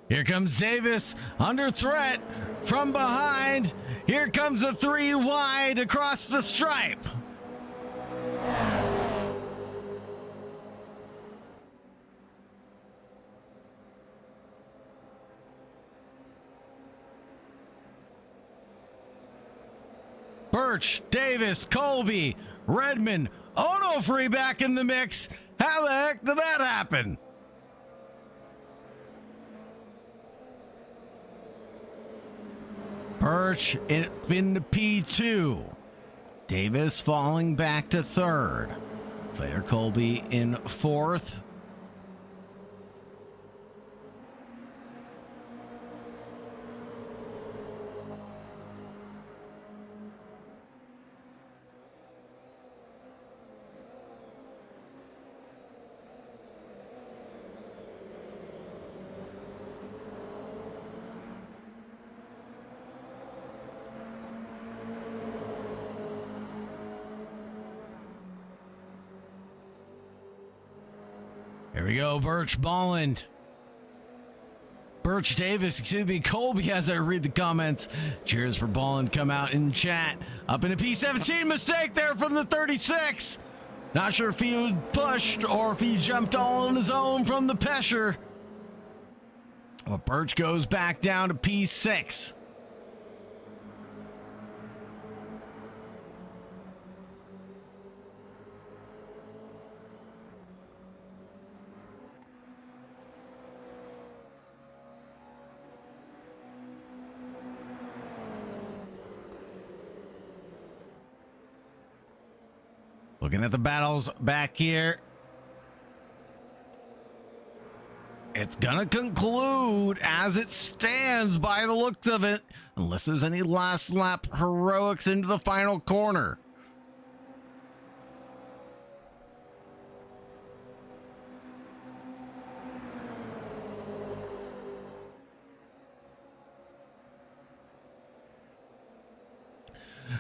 Here comes Davis under threat from behind. Here comes the 3 wide across the stripe. Birch, Davis, Colby, Redmond, Onofre back in the mix. How the heck did that happen? Birch into P2. Davis falling back to third. Slater Colby in fourth. Here we go, Birch Bolland. Birch Davis, excuse me, Colby as I read the comments. Cheers for Bolland, come out in chat. Up in a P17, mistake there from the 36. Not sure if he was pushed or if he jumped all on his own from the Pesher. But Birch goes back down to P6. Looking at the battles back here. It's gonna conclude as it stands by the looks of it, unless there's any last lap heroics into the final corner.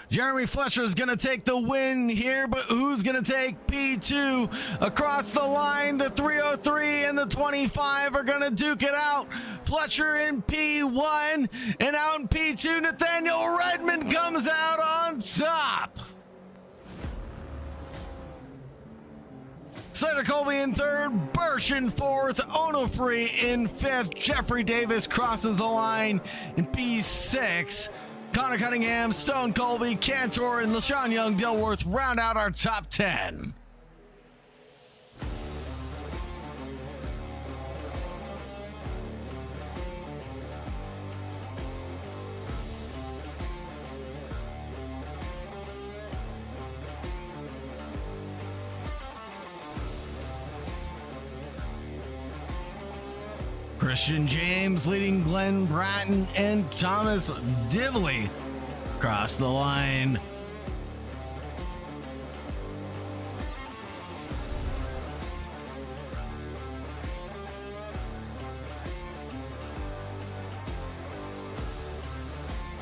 Jeremy Fletcher is going to take the win here, but who's going to take P2 across the line? The 303 and the 25 are going to duke it out. Fletcher in P1 and out in P2. Nathaniel Redmond comes out on top. Slater Colby in third, Birch in fourth, Onofre in fifth. Jeffrey Davis crosses the line in P6. Connor Cunningham, Stone Colby, Cantor, and LaShawn Young Dilworth round out our top 10. Christian James leading Glen Bratton and Thomas Divley across the line.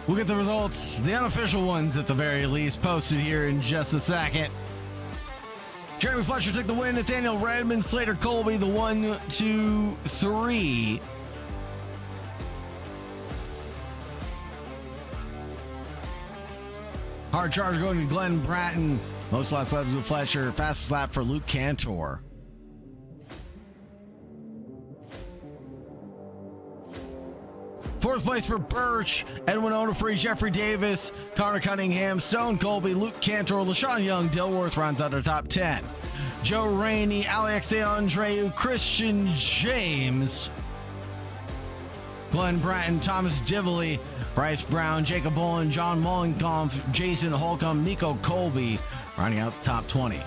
We'll get the results, the unofficial ones at the very least, posted here in just a second. Jeremy Fletcher took the win. Nathaniel Redmond, Slater Colby, the 1, 2, 3. Hard charge going to Glen Bratton. Most laps with Fletcher. Fastest lap for Luke Cantor. Fourth place for Birch, Edwin Onofre, Jeffrey Davis, Connor Cunningham, Stone Colby, Luke Cantor, LaShawn Young, Dilworth rounds out our top 10. Joe Rainey, Alex Andreu, Christian James, Glen Bratton, Thomas Divley, Bryce Brown, Jacob Bolin, John Mollenkampf, Jason Holcomb, Nico Colby rounding out the top 20.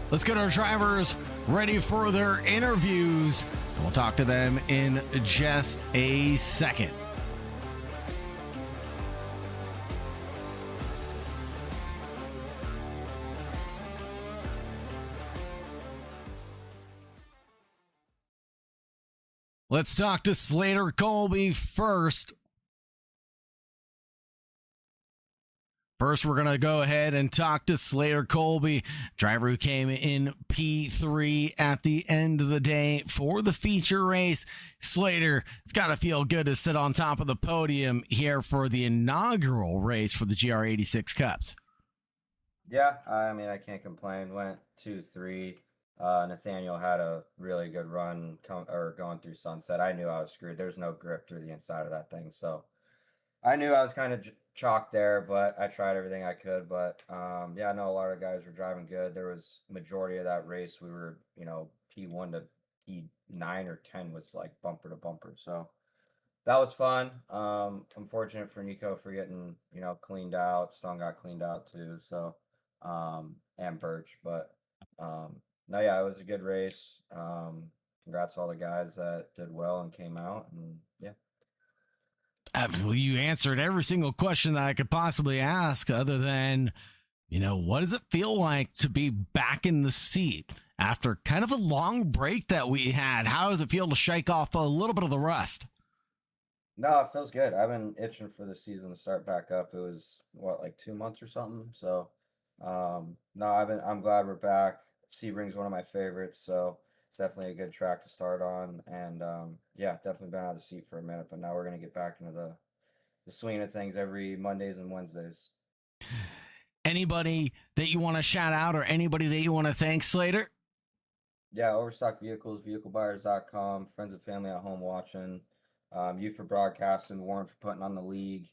Let's get our drivers ready for their interviews, and we'll talk to them in just a second. Let's talk to Slater Colby first. First, we're going to go ahead and talk to Slater Colby, driver who came in P3 at the end of the day for the feature race. Slater, it's got to feel good to sit on top of the podium here for the inaugural race for the GR86 Cups. Yeah, I mean, I can't complain. Went 2-3. Nathaniel had a really good run going through Sunset. I knew I was screwed. There's no grip through the inside of that thing, so I knew I was kind of chalked there, but I tried everything I could. But yeah, I know a lot of guys were driving good. There was majority of that race we were, P1 to P9 or 10 was like bumper to bumper. So that was fun. Unfortunate for Nico for getting, cleaned out. Stone got cleaned out too. So, and Birch, but no, yeah, it was a good race. Congrats to all the guys that did well and came out, and yeah. Well, you answered every single question that I could possibly ask, other than, what does it feel like to be back in the seat after kind of a long break that we had? How does it feel to shake off a little bit of the rust? No, it feels good. I've been itching for the season to start back up. It was like 2 months or something. So, no, I'm glad we're back. Sebring's one of my favorites, so it's definitely a good track to start on. And yeah, definitely been out of the seat for a minute, but now we're gonna get back into the swing of things every Mondays and Wednesdays. Anybody that you want to shout out or anybody that you want to thank, Slater? Yeah, Overstock Vehicles, vehiclebuyers.com, friends and family at home watching, you for broadcasting, Warren for putting on the league.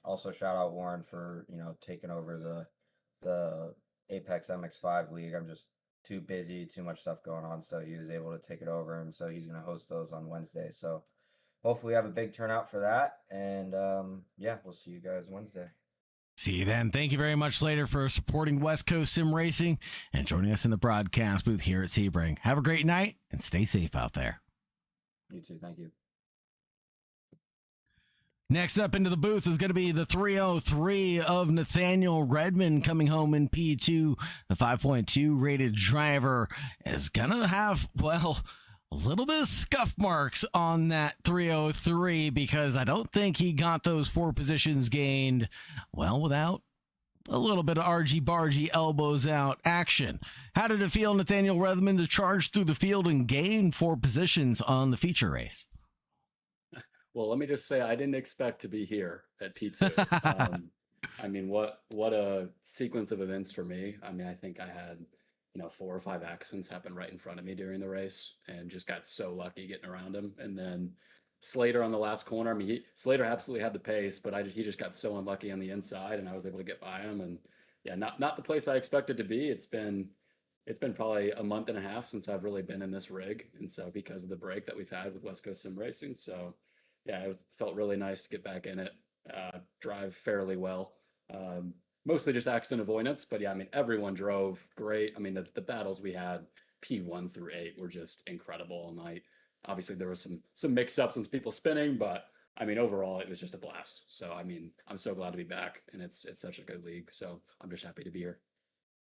Also shout out Warren for, taking over the Apex MX5 league. I'm just too busy, too much stuff going on, so he was able to take it over, and so he's going to host those on Wednesday. So hopefully we have a big turnout for that, and yeah, we'll see you guys Wednesday. See you then. Thank you very much, Slater, for supporting West Coast Sim Racing and joining us in the broadcast booth here at Sebring. Have a great night and stay safe out there. You too. Thank you. Next up into the booth is going to be the 303 of Nathaniel Redmond coming home in P2. The 5.2 rated driver is going to have, well, a little bit of scuff marks on that 303 because I don't think he got those 4 positions gained, well, without a little bit of argy-bargy elbows out action. How did it feel, Nathaniel Redmond, to charge through the field and gain 4 positions on the feature race? Well, let me just say I didn't expect to be here at P2. I mean, what a sequence of events for me. I mean, I think I had 4 or 5 accidents happen right in front of me during the race and just got so lucky getting around him. And then Slater on the last corner. I mean, Slater absolutely had the pace, but he just got so unlucky on the inside, and I was able to get by him. And yeah, not the place I expected to be. It's been probably a month and a half since I've really been in this rig, and so because of the break that we've had with West Coast Sim Racing, so yeah, felt really nice to get back in it, drive fairly well. Mostly just accident avoidance, but yeah, I mean, everyone drove great. I mean, the battles we had P1 through 8 were just incredible all night. Obviously, there was some mix-ups and some people spinning, but I mean, overall, it was just a blast. So, I mean, I'm so glad to be back, and it's such a good league. So I'm just happy to be here.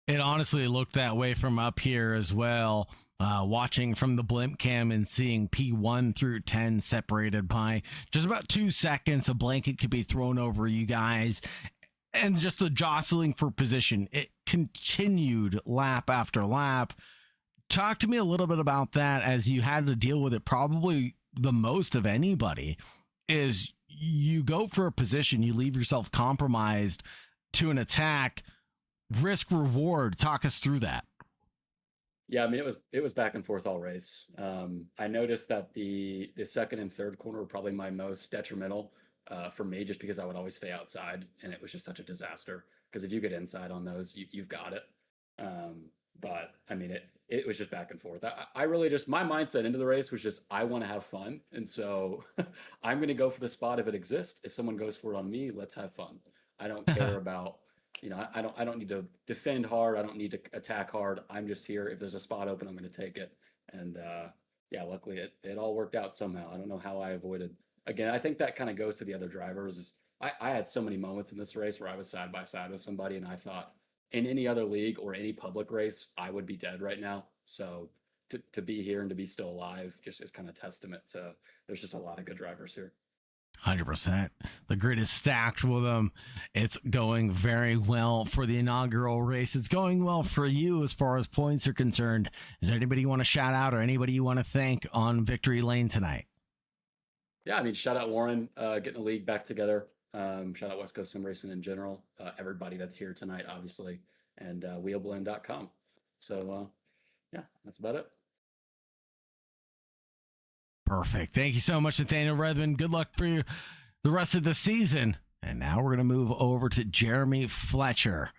It honestly looked that way from up here as well, watching from the blimp cam and seeing P1 through 10 separated by just about 2 seconds. A blanket could be thrown over you guys. And just the jostling for position, it continued lap after lap. Talk to me a little bit about that, as you had to deal with it probably the most of anybody. Is you go for a position, you leave yourself compromised to an attack, risk reward. Talk us through that. Yeah, I mean, it was back and forth all race. I noticed that the second and third corner were probably my most detrimental for me, just because I would always stay outside, and it was just such a disaster. Because if you get inside on those, you've got it. But I mean, it was just back and forth. I really just, my mindset into the race was just, I want to have fun. And so I'm going to go for the spot if it exists. If someone goes for it on me, let's have fun. I don't care about, I don't need to defend hard. I don't need to attack hard. I'm just here. If there's a spot open, I'm going to take it. And yeah, luckily it all worked out somehow. I don't know how I avoided. Again, I think that kind of goes to the other drivers. I had so many moments in this race where I was side by side with somebody, and I thought in any other league or any public race, I would be dead right now. So to be here and to be still alive just is kind of testament to, there's just a lot of good drivers here. 100%. The grid is stacked with them. It's going very well for the inaugural race. It's going well for you as far as points are concerned. Is there anybody you want to shout out or anybody you want to thank on victory lane tonight? Yeah, I mean, shout out Warren, getting the league back together. Shout out West Coast Sim Racing in general. Everybody that's here tonight, obviously, and wheelblend.com. So, yeah, that's about it. Perfect. Thank you so much, Nathaniel Redmond. Good luck for the rest of the season. And now we're going to move over to Jeremy Fletcher.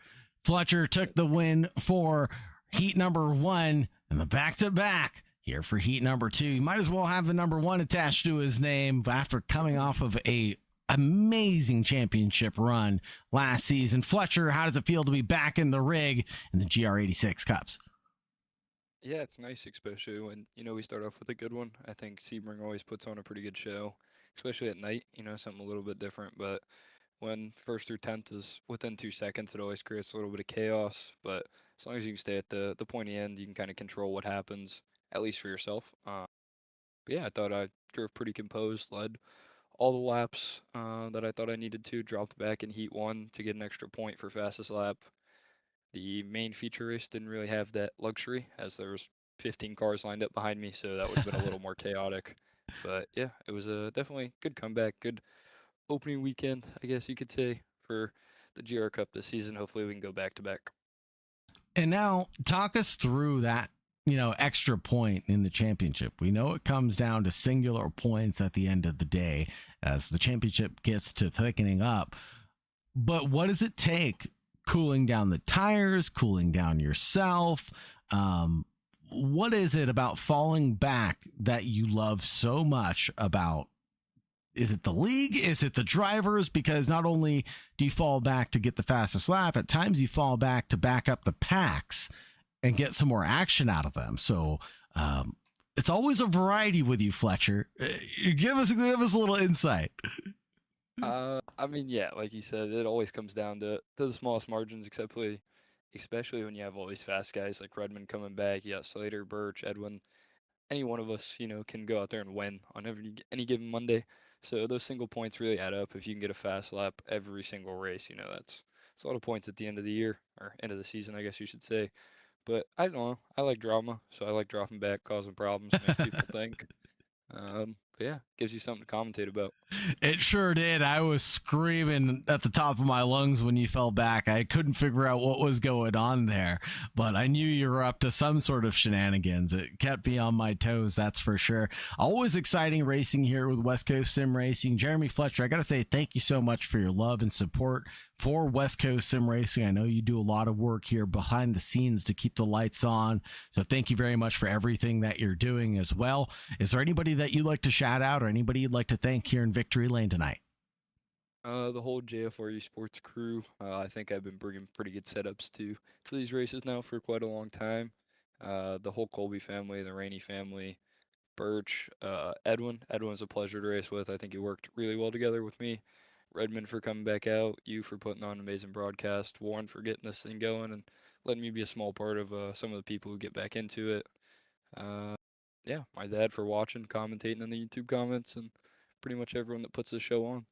Fletcher took the win for heat number 1 and the back-to-back here for heat number 2. You might as well have the number 1 attached to his name after coming off of a amazing championship run last season. Fletcher, how does it feel to be back in the rig in the GR86 Cups? Yeah, it's nice, especially when, we start off with a good one. I think Sebring always puts on a pretty good show, especially at night, something a little bit different. But when first through 10th is within 2 seconds, it always creates a little bit of chaos. But as long as you can stay at the pointy end, you can kind of control what happens, at least for yourself. But yeah, I thought I drove pretty composed, led all the laps that I thought I needed to, dropped back in heat 1 to get an extra point for fastest lap. The main feature race didn't really have that luxury, as there was 15 cars lined up behind me, so that would have been a little more chaotic. But yeah, it was a definitely good comeback, good opening weekend, I guess you could say, for the GR Cup this season. Hopefully we can go back to back. And now talk us through that, extra point in the championship. We know it comes down to singular points at the end of the day as the championship gets to thickening up. But what does it take? Cooling down the tires, cooling down yourself. What is it about falling back that you love so much about? Is it the league? Is it the drivers? Because not only do you fall back to get the fastest lap, at times you fall back to back up the packs and get some more action out of them. So it's always a variety with you, Fletcher. Give us a little insight. I mean, yeah, like you said, it always comes down to the smallest margins, especially when you have all these fast guys like Redmond coming back. You got Slater, Birch, Edwin. Any one of us, can go out there and win on any given Monday. So those single points really add up. If you can get a fast lap every single race, that's a lot of points at the end of the year, or end of the season, I guess you should say. But I don't know. I like drama, so I like dropping back, causing problems, makes people think. But yeah, gives you something to commentate about. It sure did. I was screaming at the top of my lungs when you fell back. I couldn't figure out what was going on there, but I knew you were up to some sort of shenanigans. It kept me on my toes, that's for sure. Always exciting racing here with West Coast Sim Racing. Jeremy Fletcher, I got to say thank you so much for your love and support for West Coast Sim Racing. I know you do a lot of work here behind the scenes to keep the lights on, so thank you very much for everything that you're doing as well. Is there anybody that you'd like to shout out or anybody you'd like to thank here in Victory Lane tonight? The whole JFR Sports crew. I think I've been bringing pretty good setups to these races now for quite a long time. The whole Colby family, the Rainey family, Birch, Edwin. Edwin's a pleasure to race with. I think he worked really well together with me. Redmond for coming back out. You for putting on an amazing broadcast. Warren for getting this thing going and letting me be a small part of some of the people who get back into it. Yeah, my dad for watching, commentating in the YouTube comments, and pretty much everyone that puts this show on.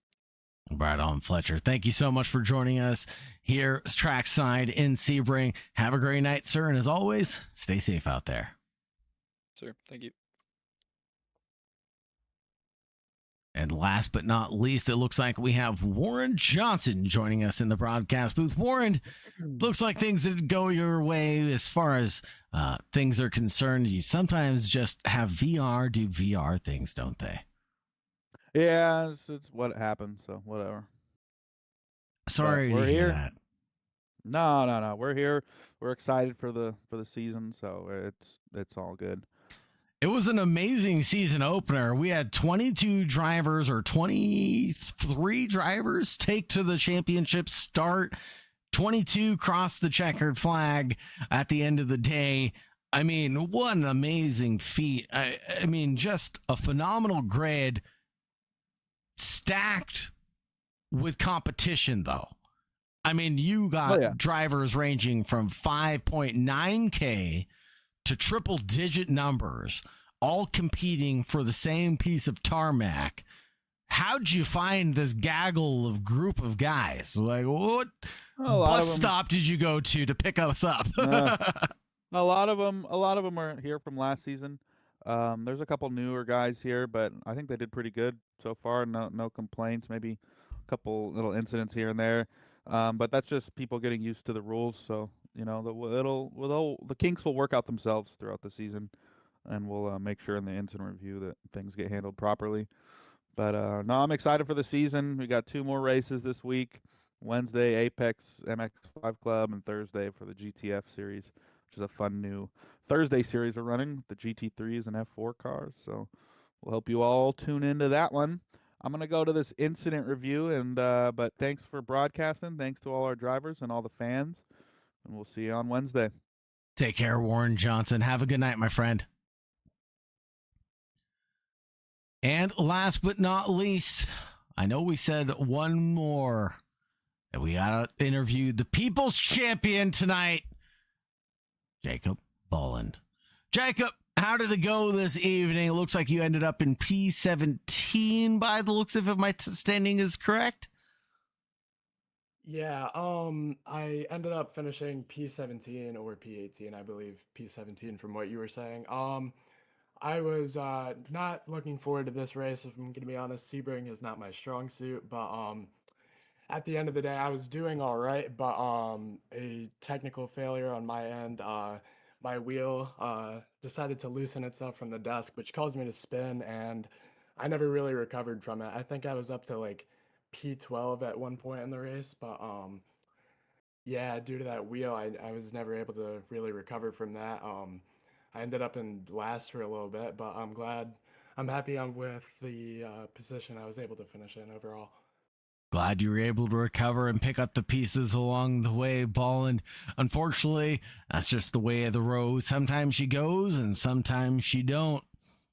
Right on, Fletcher. Thank you so much for joining us here trackside in Sebring. Have a great night, sir. And as always, stay safe out there. Sir, thank you. And last but not least, it looks like we have Warren Johnson joining us in the broadcast booth. Warren, looks like things didn't go your way as far as things are concerned. You sometimes just have VR do VR things, don't they? Yeah, it's what happened, so whatever. Sorry to hear that. No. We're here. We're excited for the season, so it's all good. It was an amazing season opener. We had 22 drivers or 23 drivers take to the championship start. 22 crossed the checkered flag at the end of the day. I mean, what an amazing feat. I mean, just a phenomenal grid stacked with competition, though. I mean, you got drivers ranging from 5.9K to triple digit numbers, all competing for the same piece of tarmac. How'd you find this gaggle of group of guys? Like, what bus stop did you go to pick us up? A lot of them are here from last season. There's a couple newer guys here, but I think they did pretty good so far. No complaints. Maybe a couple little incidents here and there, but that's just people getting used to the rules. So the kinks will work out themselves throughout the season, and we'll make sure in the incident review that things get handled properly. But no, I'm excited for the season. We got 2 more races this week. Wednesday, Apex MX5 Club, and Thursday for the GTF series, which is a fun new Thursday series we're running, the GT3s and F4 cars. So we'll hope you all tune into that one. I'm going to go to this incident review, and but thanks for broadcasting. Thanks to all our drivers and all the fans, and we'll see you on Wednesday. Take care, Warren Johnson. Have a good night, my friend. And last but not least, I know we said one more, and we got to interview the people's champion tonight, Jacob Bolland. Jacob, how did it go this evening? It looks like you ended up in P17 by the looks of it. My standing is correct. Yeah, I ended up finishing P17 or P18, I believe P17 from what you were saying. I was not looking forward to this race, if I'm going to be honest. Sebring is not my strong suit, but at the end of the day, I was doing all right, but a technical failure on my end. My wheel decided to loosen itself from the desk, which caused me to spin, and I never really recovered from it. I think I was up to like P12 at one point in the race, but yeah, due to that wheel, I was never able to really recover from that. I ended up in last for a little bit, but I'm happy with the position I was able to finish in overall. Glad you were able to recover and pick up the pieces along the way, Bolland. Unfortunately, that's just the way of the road. Sometimes she goes and sometimes she don't.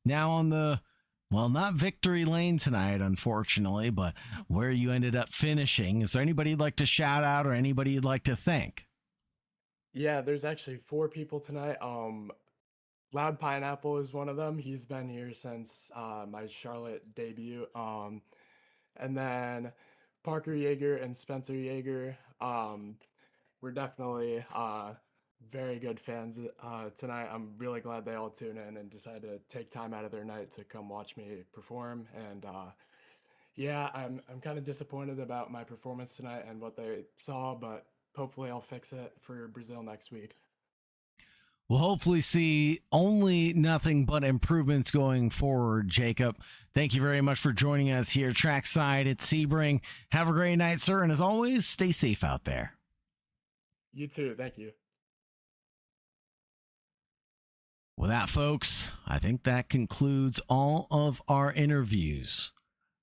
Now on the, well, not victory lane tonight, unfortunately, but where you ended up finishing. Is there anybody you'd like to shout out or anybody you'd like to thank? Yeah, there's actually 4 people tonight. Loud Pineapple is one of them. He's been here since my Charlotte debut. And then Parker Yeager and Spencer Yeager. We're definitely very good fans tonight. I'm really glad they all tune in and decided to take time out of their night to come watch me perform. And yeah, I'm kind of disappointed about my performance tonight and what they saw, but hopefully I'll fix it for Brazil next week. We'll hopefully see only nothing but improvements going forward, Jacob. Thank you very much for joining us here trackside at Sebring. Have a great night, sir. And as always, stay safe out there. You too. Thank you. With that, folks, I think that concludes all of our interviews.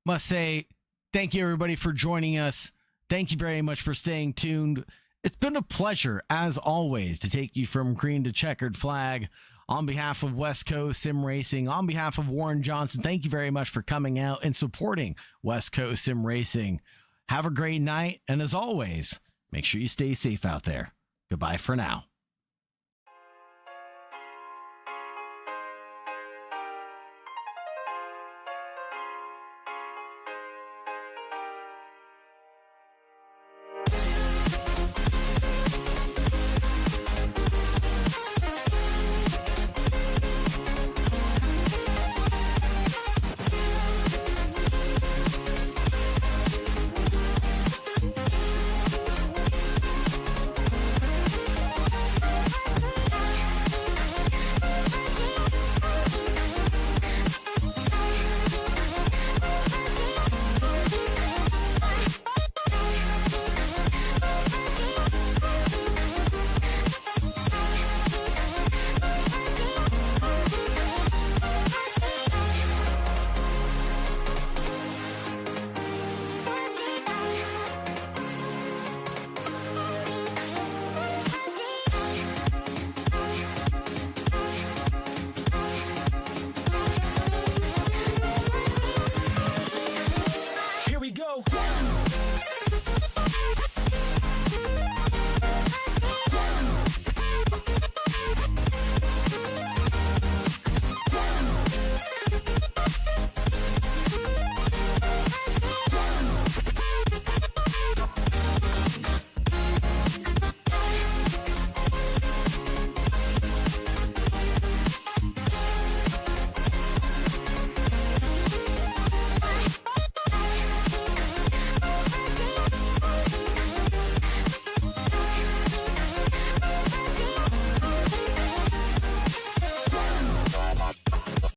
Must say thank you, everybody, for joining us. Thank you very much for staying tuned. It's been a pleasure, as always, to take you from green to checkered flag. On behalf of West Coast Sim Racing, on behalf of Warren Johnson, thank you very much for coming out and supporting West Coast Sim Racing. Have a great night, and as always, make sure you stay safe out there. Goodbye for now.